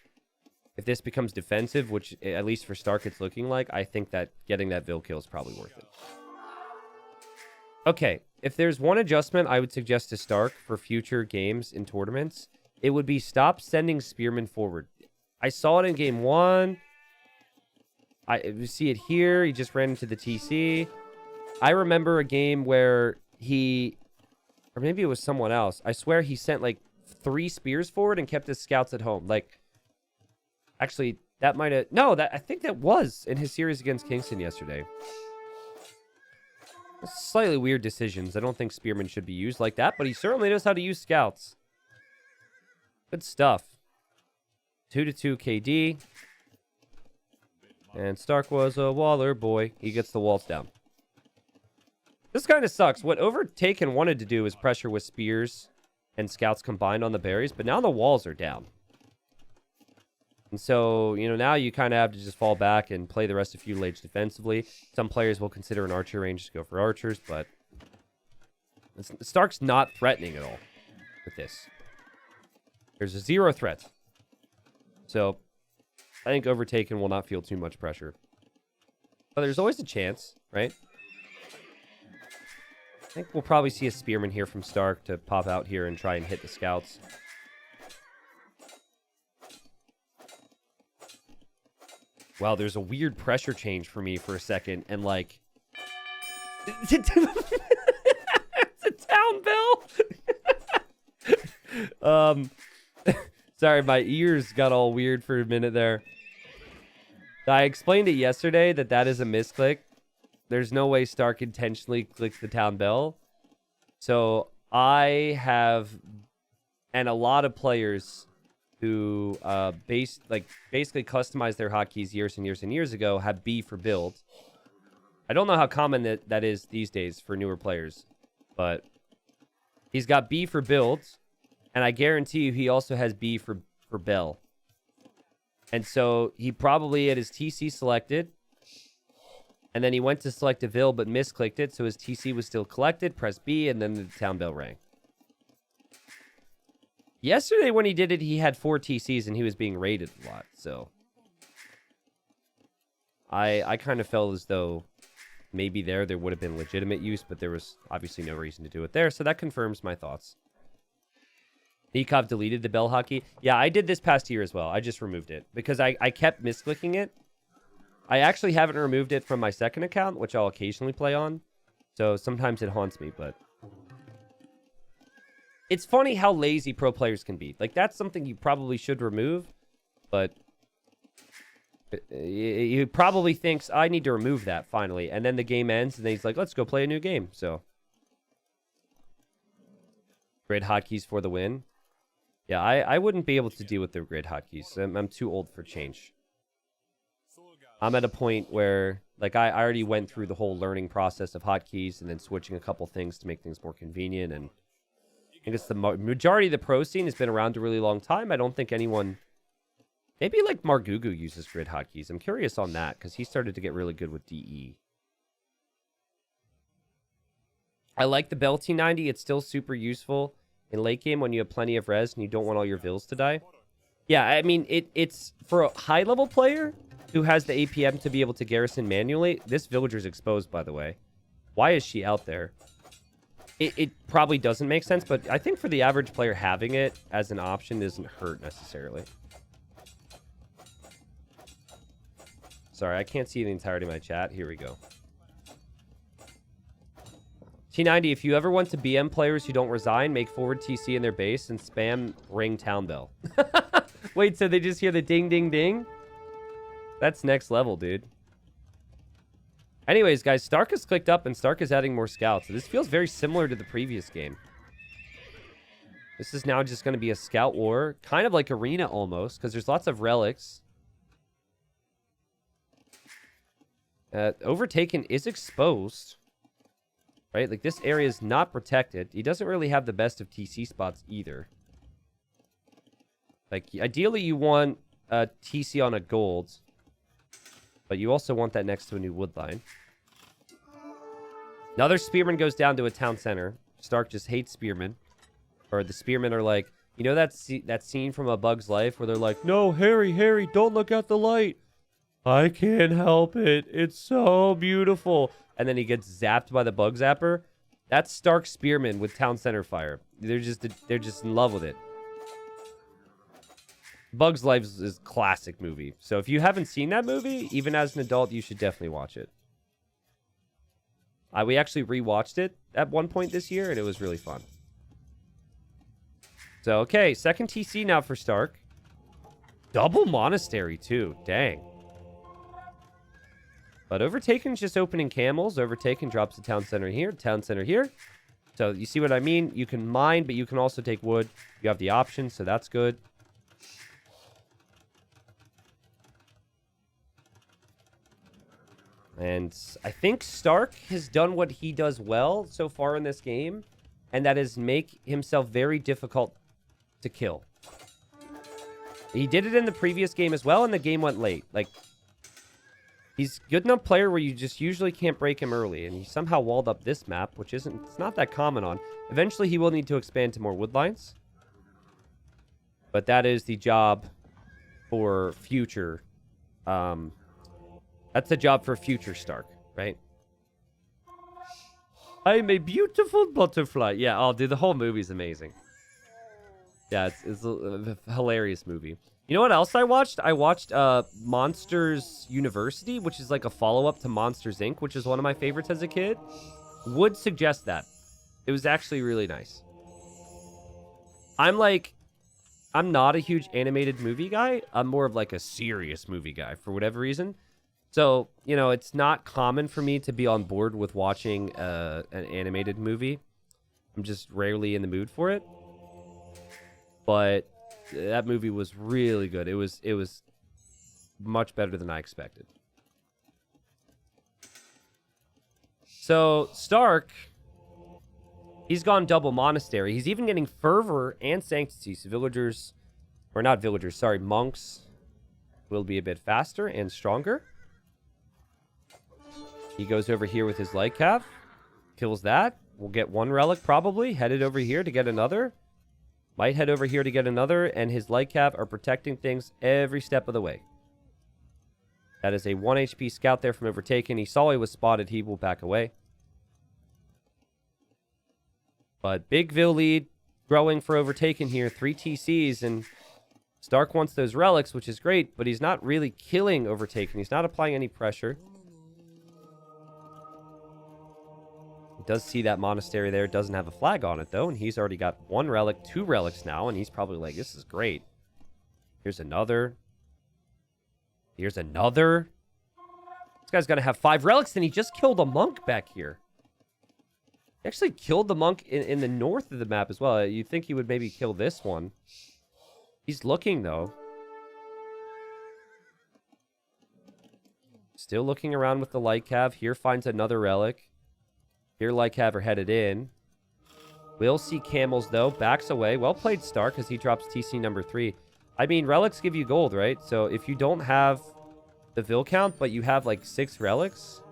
if this becomes defensive, which at least for Stark it's looking like, I think that getting that Vil kill is probably worth it. Okay, if there's one adjustment I would suggest to Stark for future games in tournaments, it would be stop sending Spearmen forward. I saw it in game 1. You see it here. He just ran into the TC. I remember a game where he, or maybe it was someone else. I swear he sent like 3 spears forward and kept his scouts at home. Like, actually, that might have, no, I think that was in his series against Kingston yesterday. Slightly weird decisions. I don't think Spearmen should be used like that, but he certainly knows how to use scouts. Good stuff. 2-2 KD. And Stark was a waller boy. He gets the walls down. This kind of sucks. What Overtaken wanted to do is pressure with spears and scouts combined on the berries, but now the walls are down. And so, you know, now you kind of have to just fall back and play the rest of feudal age defensively. Some players will consider an archer range to go for archers, but Stark's not threatening at all with this. There's a 0 threat. So I think Overtaken will not feel too much pressure. But there's always a chance, right? I think we'll probably see a Spearman here from Stark to pop out here and try and hit the scouts. Wow, there's a weird pressure change for me for a second, and like... It's a town bell! Sorry, my ears got all weird for a minute there. I explained it yesterday that is a misclick. There's no way Stark intentionally clicked the town bell. So I have, and a lot of players who basically customized their hotkeys years and years and years ago have B for build. I don't know how common that is these days for newer players, but he's got B for build, and I guarantee you he also has B for bell. And so he probably had his TC selected, and then he went to select a Vil but misclicked it, so his TC was still collected, press B, and then the town bell rang. Yesterday when he did it, he had 4 TCs and he was being raided a lot, so I kind of felt as though maybe there would have been legitimate use, but there was obviously no reason to do it there, so that confirms my thoughts. Nikov deleted the bell hotkey. Yeah, I did this past year as well. I just removed it because I kept misclicking it. I actually haven't removed it from my second account, which I'll occasionally play on. So sometimes it haunts me, but it's funny how lazy pro players can be. Like, that's something you probably should remove, but he probably thinks, I need to remove that finally. And then the game ends and then he's like, let's go play a new game. So grid hotkeys for the win. Yeah, I wouldn't be able to deal with the grid hotkeys. I'm too old for change. I'm at a point where, like, I already went through the whole learning process of hotkeys and then switching a couple things to make things more convenient. And I think it's the majority of the pro scene has been around a really long time. I don't think anyone... Maybe, like, Margugu uses grid hotkeys. I'm curious on that, because he started to get really good with DE. I like the Bell T90. It's still super useful in late game when you have plenty of res and you don't want all your Vils to die. Yeah, I mean, it's for a high-level player who has the APM to be able to garrison manually. This villager's exposed, by the way. Why is she out there? It probably doesn't make sense, but I think for the average player, having it as an option doesn't hurt necessarily. Sorry, I can't see the entirety of my chat. Here we go. T90, if you ever want to BM players who don't resign, make forward TC in their base and spam ring town bell. Wait, so they just hear the ding, ding, ding? That's next level, dude. Anyways, guys, Stark is clicked up and Stark is adding more scouts. This feels very similar to the previous game. This is now just going to be a scout war. Kind of like arena almost, because there's lots of relics. Overtaken is exposed. Right? Like, this area is not protected. He doesn't really have the best of TC spots either. Like, ideally you want a TC on a gold. But you also want that next to a new wood line. Another spearman goes down to a town center. Stark just hates spearmen. Or the spearmen are like, You know that that scene from A Bug's Life where they're like, "No, Harry, Harry, don't look at the light." I can't help it. It's so beautiful. And then he gets zapped by the bug zapper. That's Stark Spearman with Town Center Fire. They're just in love with it. Bug's Life is a classic movie. So if you haven't seen that movie, even as an adult, you should definitely watch it. We actually rewatched it at one point this year, and it was really fun. So, okay, second TC now for Stark. Double Monastery, too. Dang. But Overtaken's just opening camels. Overtaken drops the Town Center here, Town Center here. So, you see what I mean? You can mine, but you can also take wood. You have the option, so that's good. And I think Stark has done what he does well so far in this game, and that is make himself very difficult to kill. He did it in the previous game as well, and the game went late. Like, he's good enough player where you just usually can't break him early, and he somehow walled up this map, which it's not that common on. Eventually, he will need to expand to more wood lines, but that is the job for future. That's the job for future Stark, right? I'm a beautiful butterfly. Yeah, oh, dude, the whole movie's amazing. Yeah, it's a hilarious movie. You know what else I watched? I watched Monsters University, which is like a follow-up to Monsters, Inc., which is one of my favorites as a kid. Would suggest that. It was actually really nice. I'm not a huge animated movie guy. I'm more of like a serious movie guy for whatever reason. So, you know, it's not common for me to be on board with watching an animated movie. I'm just rarely in the mood for it. But that movie was really good. It was much better than I expected. So, Stark, he's gone double Monastery. He's even getting Fervor and Sanctity. So villagers, or not villagers, sorry, monks will be a bit faster and stronger. He goes over here with his light cav, kills that. We'll get one relic probably, headed over here to get another. Might head over here to get another, and his light cav are protecting things every step of the way. That is a 1 HP scout there from Overtaken. He saw he was spotted. He will back away. But big Vil lead growing for Overtaken here. 3 TCs, and Stark wants those relics, which is great, but he's not really killing Overtaken. He's not applying any pressure. Does see that monastery there. Doesn't have a flag on it, though. And he's already got 1 relic, 2 relics now. And he's probably like, this is great. Here's another. Here's another. This guy's going to have 5 relics. And he just killed a monk back here. He actually killed the monk in the north of the map as well. You'd think he would maybe kill this one. He's looking, though. Still looking around with the light cav. Here finds another relic. Here, Lycav are headed in. We'll see camels, though. Backs away. Well played, Stark, as he drops TC number 3. I mean, relics give you gold, right? So if you don't have the Vil count, but you have like 6 relics,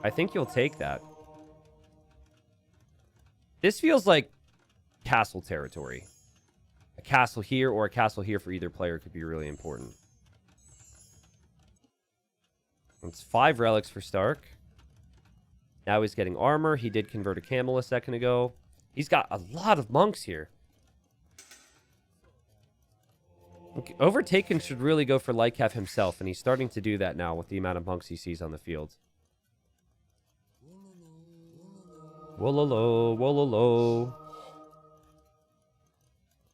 I think you'll take that. This feels like castle territory. A castle here or a castle here for either player could be really important. It's 5 relics for Stark. Now he's getting armor. He did convert a camel a second ago. He's got a lot of monks here. Okay, Overtaken should really go for Lycav himself, and he's starting to do that now with the amount of monks he sees on the field. Wololo, wololo.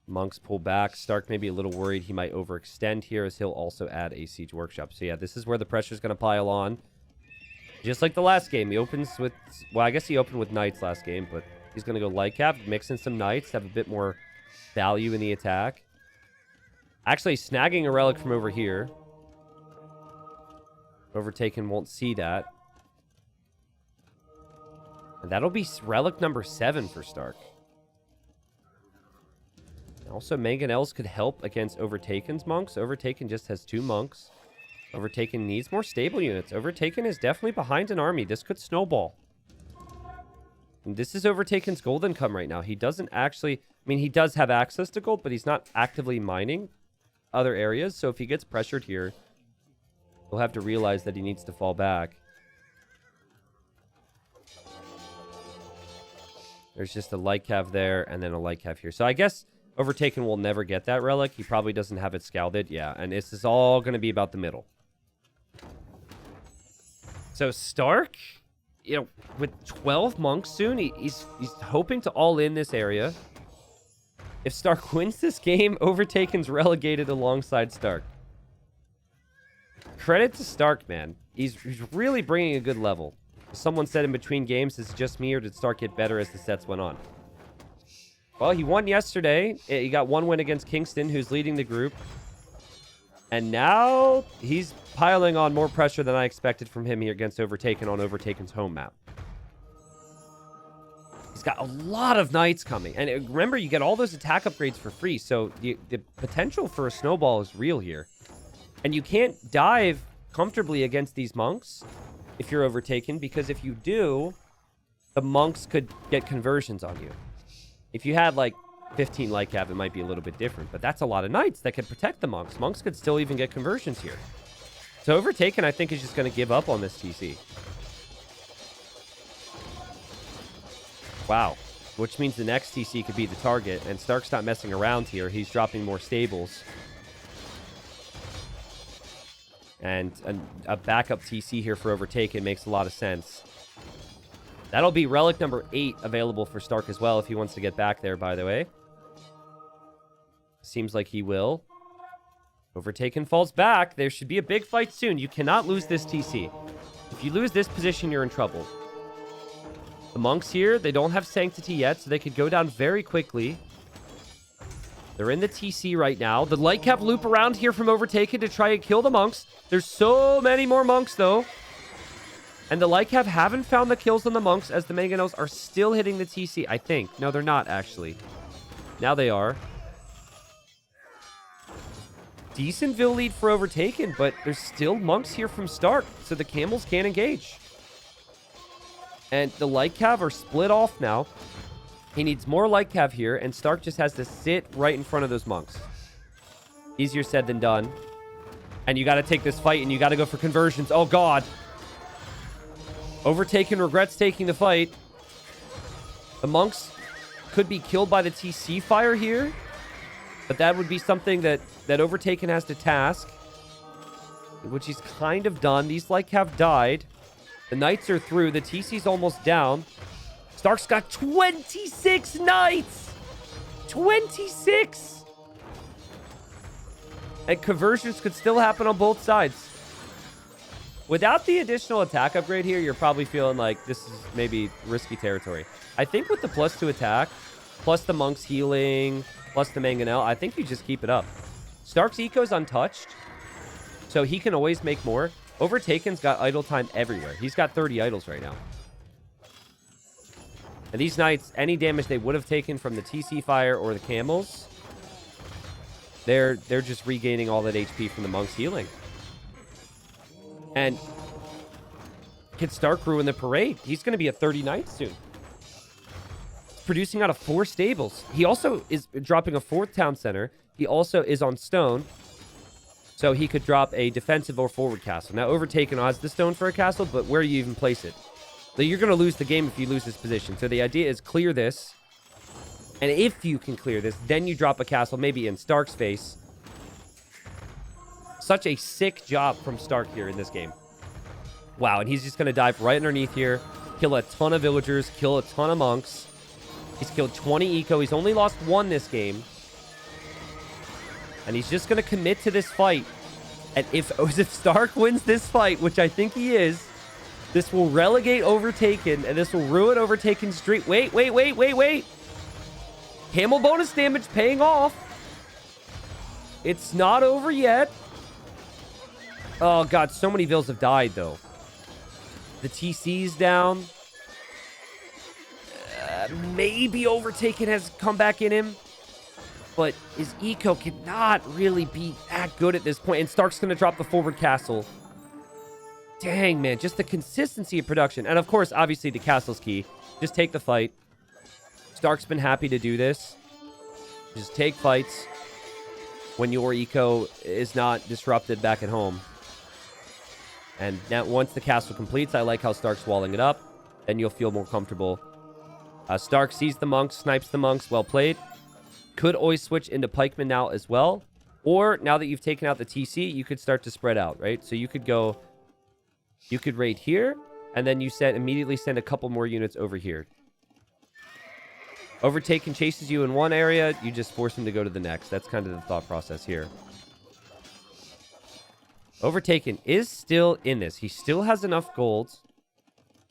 Monks pull back. Stark may be a little worried he might overextend here, as he'll also add a siege workshop. So yeah, this is where the pressure's going to pile on. Just like the last game, he opens with... Well, I guess he opened with knights last game, but he's going to go Lycav, mix in some knights, have a bit more value in the attack. Actually, snagging a relic from over here. Overtaken won't see that. And that'll be relic number 7 for Stark. Also, Mangonels could help against Overtaken's monks. Overtaken just has 2 monks. Overtaken needs more stable units. Overtaken is definitely behind an army. This could snowball. And this is Overtaken's golden come right now. He doesn't actually... mean, he does have access to gold, but he's not actively mining other areas. So if he gets pressured here, he'll have to realize that he needs to fall back. There's just a light cav there and then a light cav here. So I guess Overtaken will never get that relic. He probably doesn't have it scalded. Yeah, and this is all going to be about the middle. So Stark, you know, with 12 monks soon, he's hoping to all in this area. If Stark wins this game, Overtaken's relegated alongside Stark. Credit to Stark, man. He's really bringing a good level. Someone said in between games, is it just me or did Stark get better as the sets went on? Well, he won yesterday. He got one win against Kingston, who's leading the group. And now he's piling on more pressure than I expected from him here against Overtaken on Overtaken's home map. He's got a lot of knights coming. And remember, you get all those attack upgrades for free. So the potential for a snowball is real here. And you can't dive comfortably against these monks if you're Overtaken, because if you do, the monks could get conversions on you. If you had like 15 light cav, it might be a little bit different, but that's a lot of knights that could protect the monks. Monks could still even get conversions here. So Overtaken, I think, is just going to give up on this TC. Wow. Which means the next TC could be the target, and Stark's not messing around here. He's dropping more stables. And a backup TC here for Overtaken makes a lot of sense. That'll be relic number 8 available for Stark as well if he wants to get back there, by the way. Seems like he will. Overtaken falls back. There should be a big fight soon. You cannot lose this TC. If you lose this position, you're in trouble. The monks here, they don't have Sanctity yet, so they could go down very quickly. They're in the TC right now. The light cap loop around here from Overtaken to try and kill the monks. There's so many more monks, though. And the light cap haven't found the kills on the monks, as the mangonels are still hitting the TC, I think. No, they're not, actually. Now they are. Decent lead for Overtaken, but there's still monks here from Stark, so the camels can't engage. And the light cav are split off now. He needs more light cav here, and Stark just has to sit right in front of those monks. Easier said than done. And you got to take this fight, and you got to go for conversions. Oh, God. Overtaken regrets taking the fight. The monks could be killed by the TC fire here, but that would be something that Overtaken has to task, which he's kind of done. These light cav died. The knights are through. The TC's almost down. Stark's got 26 knights! 26! And conversions could still happen on both sides. Without the additional attack upgrade here, you're probably feeling like this is maybe risky territory. I think with the +2 attack, plus the monks healing, plus the mangonel, I think you just keep it up. Stark's eco's untouched, so he can always make more. Overtaken's got idle time everywhere. He's got 30 idols right now. And these knights, any damage they would have taken from the TC fire or the camels, they're just regaining all that HP from the monks healing. And can Stark ruin the parade? He's going to be at 30 knights soon. He's producing out of 4 stables. He also is dropping a 4th town center. He also is on stone, so he could drop a defensive or forward castle. Now, Overtaken has the stone for a castle, but where do you even place it? So you're going to lose the game if you lose this position. So the idea is clear this. And if you can clear this, then you drop a castle, maybe in Stark's face. Such a sick job from Stark here in this game. Wow, and he's just going to dive right underneath here, kill a ton of villagers, kill a ton of monks. He's killed 20 eco. He's only lost 1 this game. And he's just going to commit to this fight. And if Stark wins this fight, which I think he is, this will relegate Overtaken, and this will ruin Overtaken's streak. Wait. Camel bonus damage paying off. It's not over yet. Oh, God, so many vills have died, though. The TC's down. Maybe Overtaken has come back in him. But his eco cannot really be that good at this point. And Stark's going to drop the forward castle. Dang, man. Just the consistency of production. And, of course, obviously, the castle's key. Just take the fight. Stark's been happy to do this. Just take fights when your eco is not disrupted back at home. And now once the castle completes, I like how Stark's walling it up. Then you'll feel more comfortable. Stark sees the monks, snipes the monks. Well played. Could always switch into pikemen now as well. Or now that you've taken out the TC, you could start to spread out, right? So you could go... You could raid here. And then you immediately send a couple more units over here. Overtaken chases you in one area. You just force him to go to the next. That's kind of the thought process here. Overtaken is still in this. He still has enough gold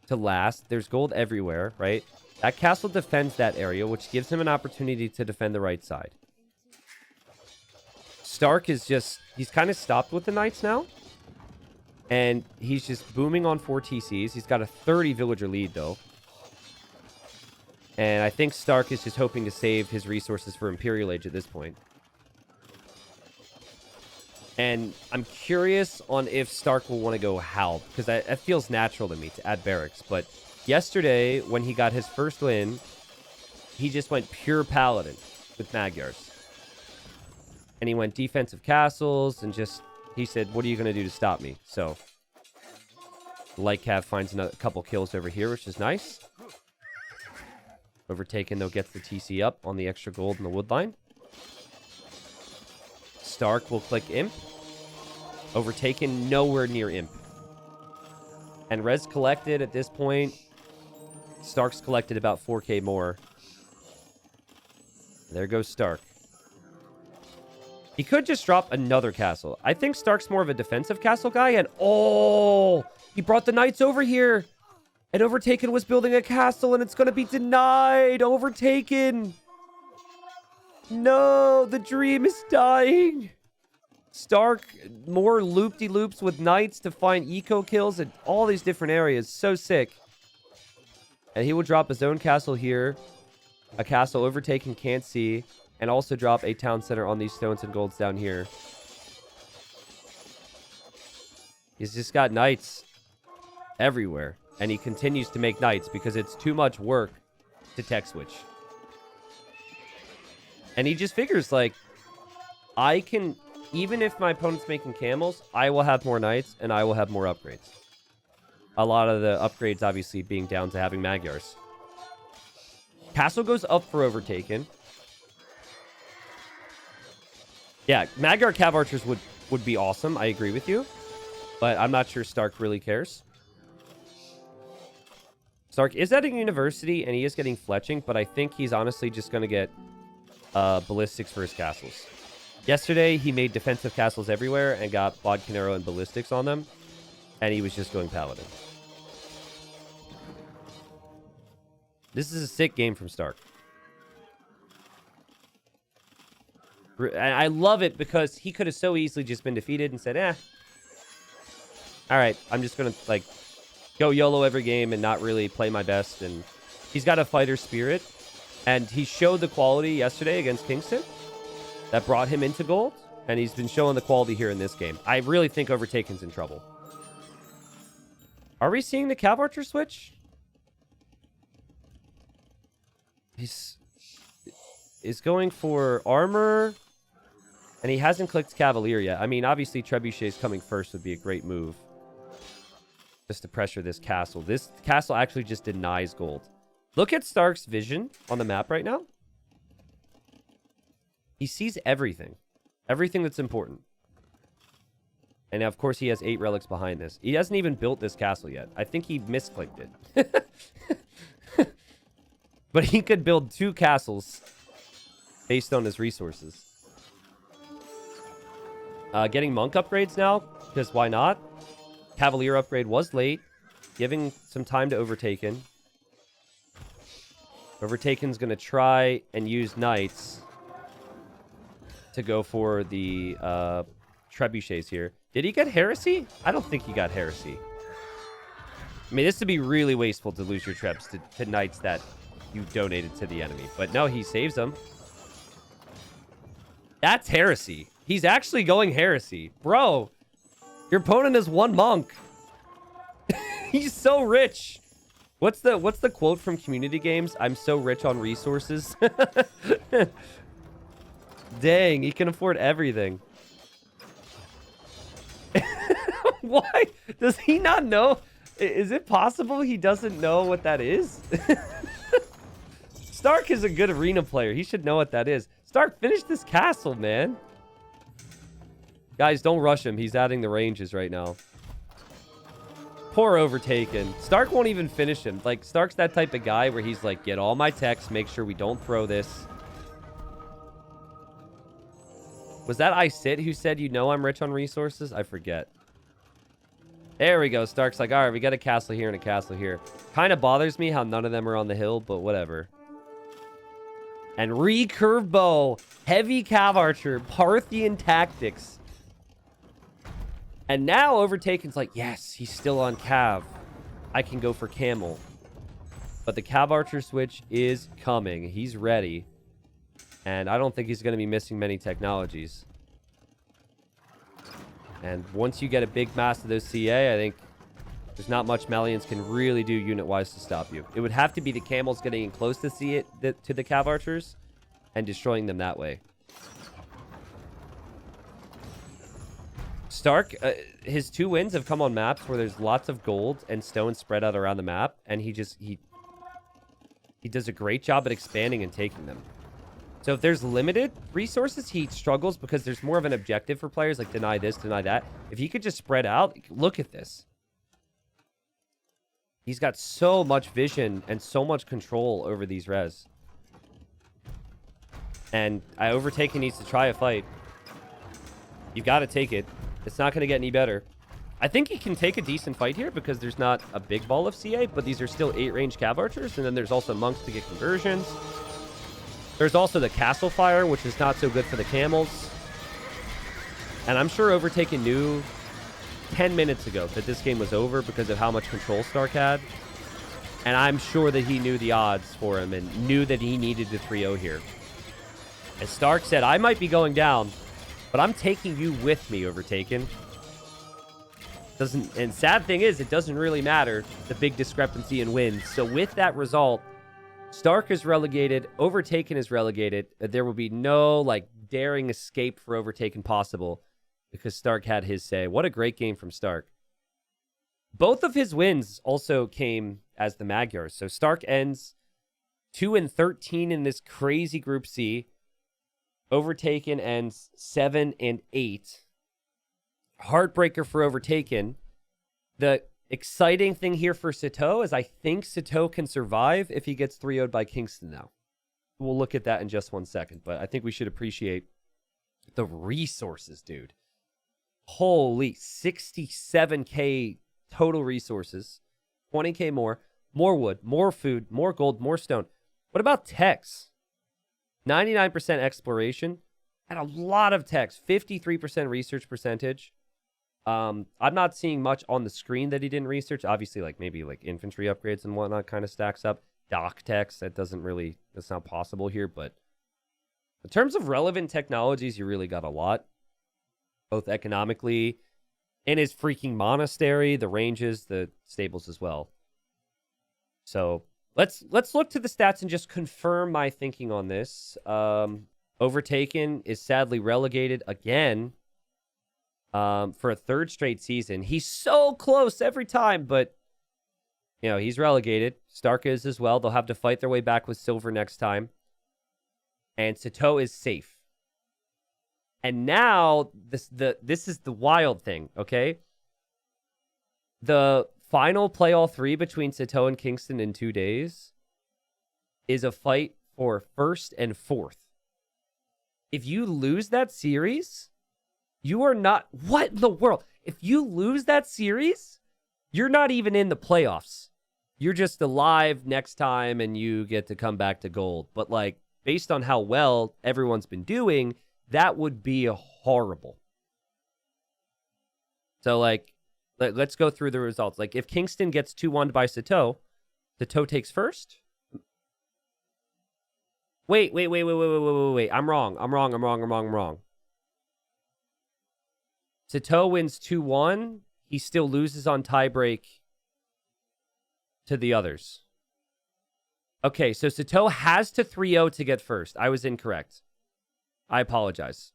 to last. There's gold everywhere, right? That castle defends that area, which gives him an opportunity to defend the right side. Stark is just... He's kind of stopped with the knights now. And he's just booming on 4 TCs. He's got a 30 villager lead, though. And I think Stark is just hoping to save his resources for Imperial Age at this point. And I'm curious on if Stark will want to go Halb, because it feels natural to me to add barracks. But yesterday, when he got his first win, he just went pure Paladin with Magyars. And he went defensive castles and just, he said, what are you going to do to stop me? So, Lightcav finds a couple kills over here, which is nice. Overtaken, though, gets the TC up on the extra gold in the wood line. Stark will click Imp. Overtaken, nowhere near Imp. And res collected at this point. Stark's collected about 4k more. There goes Stark. He could just drop another castle. I think Stark's more of a defensive castle guy. And, oh, he brought the knights over here. And Overtaken was building a castle, and it's going to be denied. Overtaken. No, the dream is dying. Stark, more loop-de-loops with knights to find eco kills in all these different areas. So sick. And he will drop his own castle here. A castle Overtaken can't see. And also drop a town center on these stones and golds down here. He's just got knights everywhere. And he continues to make knights because it's too much work to tech switch. And he just figures, like, I can, even if my opponent's making camels, I will have more knights and I will have more upgrades. A lot of the upgrades, obviously, being down to having Magyars. Castle goes up for Overtaken. Yeah, Magyar Cav Archers would be awesome. I agree with you. But I'm not sure Stark really cares. Stark is at a university, and he is getting fletching, but I think he's honestly just going to get ballistics for his castles. Yesterday, he made defensive castles everywhere and got Bodkin Arrow and ballistics on them, and he was just going Paladin. This is a sick game from Stark. And I love it because he could have so easily just been defeated and said, all right, I'm just going to, like, go YOLO every game and not really play my best. And he's got a fighter spirit. And he showed the quality yesterday against Kingston that brought him into gold. And he's been showing the quality here in this game. I really think Overtaken's in trouble. Are we seeing the Cav Archer switch? He's going for armor. And he hasn't clicked Cavalier yet. I mean, obviously, Trebuchet's coming first would be a great move. Just to pressure this castle. This castle actually just denies gold. Look at Stark's vision on the map right now. He sees everything. Everything that's important. And of course, he has 8 relics behind this. He hasn't even built this castle yet. I think he misclicked it. But he could build 2 castles based on his resources. Getting monk upgrades now, because why not? Cavalier upgrade was late, giving some time to Overtaken. Overtaken's going to try and use knights to go for the trebuchets here. Did he get heresy? I don't think he got heresy. I mean, this would be really wasteful to lose your trebs to knights that you donated to the enemy. But no, he saves them. That's heresy. He's actually going heresy. Bro, your opponent is 1 monk. He's so rich. What's the quote from Community Games? I'm so rich on resources. Dang, he can afford everything. Why? Does he not know? Is it possible he doesn't know what that is? Stark is a good arena player. He should know what that is. Stark, finish this castle, man. Guys, don't rush him. He's adding the ranges right now. Poor Overtaken. Stark won't even finish him. Like, Stark's that type of guy where he's like, get all my techs, make sure we don't throw this. Was that I Sit who said, you know I'm rich on resources? I forget. There we go. Stark's like, all right, we got a castle here and a castle here. Kind of bothers me how none of them are on the hill, but whatever. And recurve bow, heavy cav archer, Parthian tactics. And now Overtaken's like, yes, he's still on cav. I can go for camel. But the cav archer switch is coming. He's ready. And I don't think he's going to be missing many technologies. And once you get a big mass of those CA, I think there's not much Malians can really do unit-wise to stop you. It would have to be the camels getting close to to the cav archers and destroying them that way. Stark, his 2 wins have come on maps where there's lots of gold and stone spread out around the map, and he does a great job at expanding and taking them. So if there's limited resources, he struggles because there's more of an objective for players, like deny this, deny that. If he could just spread out, look at this. He's got so much vision and so much control over these res. And Overtaken needs to try a fight. You've got to take it. It's not going to get any better. I think he can take a decent fight here because there's not a big ball of CA, but these are still 8-range cav archers, and then there's also monks to get conversions. There's also the castle fire, which is not so good for the camels. And I'm sure Overtaken knew 10 minutes ago that this game was over because of how much control Stark had. And I'm sure that he knew the odds for him and knew that he needed to 3-0 here. As Stark said, I might be going down, but I'm taking you with me, Overtaken. And sad thing is, it doesn't really matter, the big discrepancy in wins. So with that result, Stark is relegated, Overtaken is relegated. There will be no, like, daring escape for Overtaken possible because Stark had his say. What a great game from Stark. Both of his wins also came as the Magyars. So Stark ends 2-13 in this crazy Group C. Overtaken ends 7-8. Heartbreaker for Overtaken. The exciting thing here for Sito is I think Sito can survive if he gets 3-0'd by Kingston now. We'll look at that in just 1 second, but I think we should appreciate the resources, dude. Holy, 67k total resources, 20k more wood, more food, more gold, more stone. What about techs? 99% exploration and a lot of techs, 53% research percentage. I'm not seeing much on the screen that he didn't research. Obviously, like maybe like infantry upgrades and whatnot kind of stacks up. Dock techs, that's not possible here. But in terms of relevant technologies, you really got a lot, both economically, in his freaking monastery, the ranges, the stables as well. So let's look to the stats and just confirm my thinking on this. Overtaken is sadly relegated again. For a 3rd straight season. He's so close every time, but, you know, he's relegated. Stark is as well. They'll have to fight their way back with silver next time. And Sito is safe. And now, this is the wild thing, okay? The final play all 3 between Sito and Kingston in 2 days is a fight for 1st and 4th. If you lose that series... You are not... What in the world? If you lose that series, you're not even in the playoffs. You're just alive next time and you get to come back to gold. But, like, based on how well everyone's been doing, that would be horrible. So, like, let's go through the results. Like, if Kingston gets 2-1 by Sito, Sito takes first? Wait. I'm wrong. Sito wins 2-1. He still loses on tiebreak to the others. Okay, so Sito has to 3-0 to get first. I was incorrect. I apologize.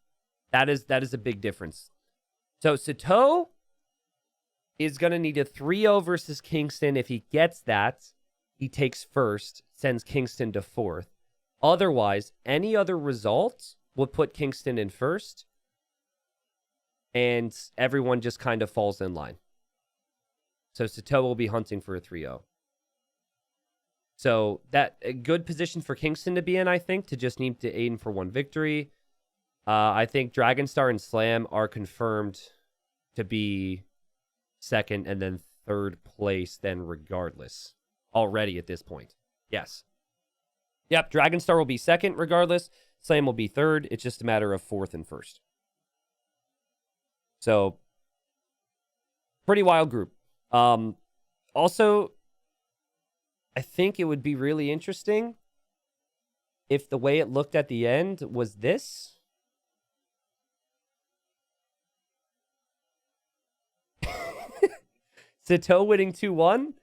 That is a big difference. So Sato is going to need a 3-0 versus Kingston. If he gets that, he takes first, sends Kingston to fourth. Otherwise, any other result would put Kingston in first, and everyone just kind of falls in line. So Sato will be hunting for a 3-0. So that a good position for Kingston to be in, I think, to just need to aim for one victory. I think Dragonstar and Slam are confirmed to be second and then third place then regardless already at this point. Yes. Yep, Dragonstar will be second regardless. Slam will be third. It's just a matter of fourth and first. So, pretty wild group. Also, I think it would be really interesting if the way it looked at the end was this. Sato winning 2-1,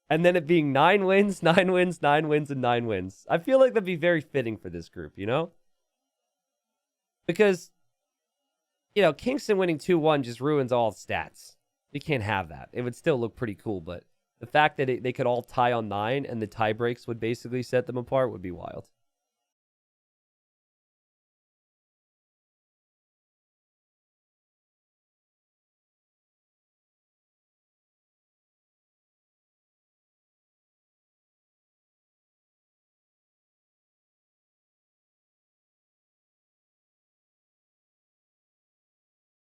and then it being 9 wins, 9 wins, 9 wins, and 9 wins. I feel like that'd be very fitting for this group, you know? Because, you know, Kingston winning 2-1 just ruins all stats. You can't have that. It would still look pretty cool, but the fact that they could all tie on 9 and the tie breaks would basically set them apart would be wild.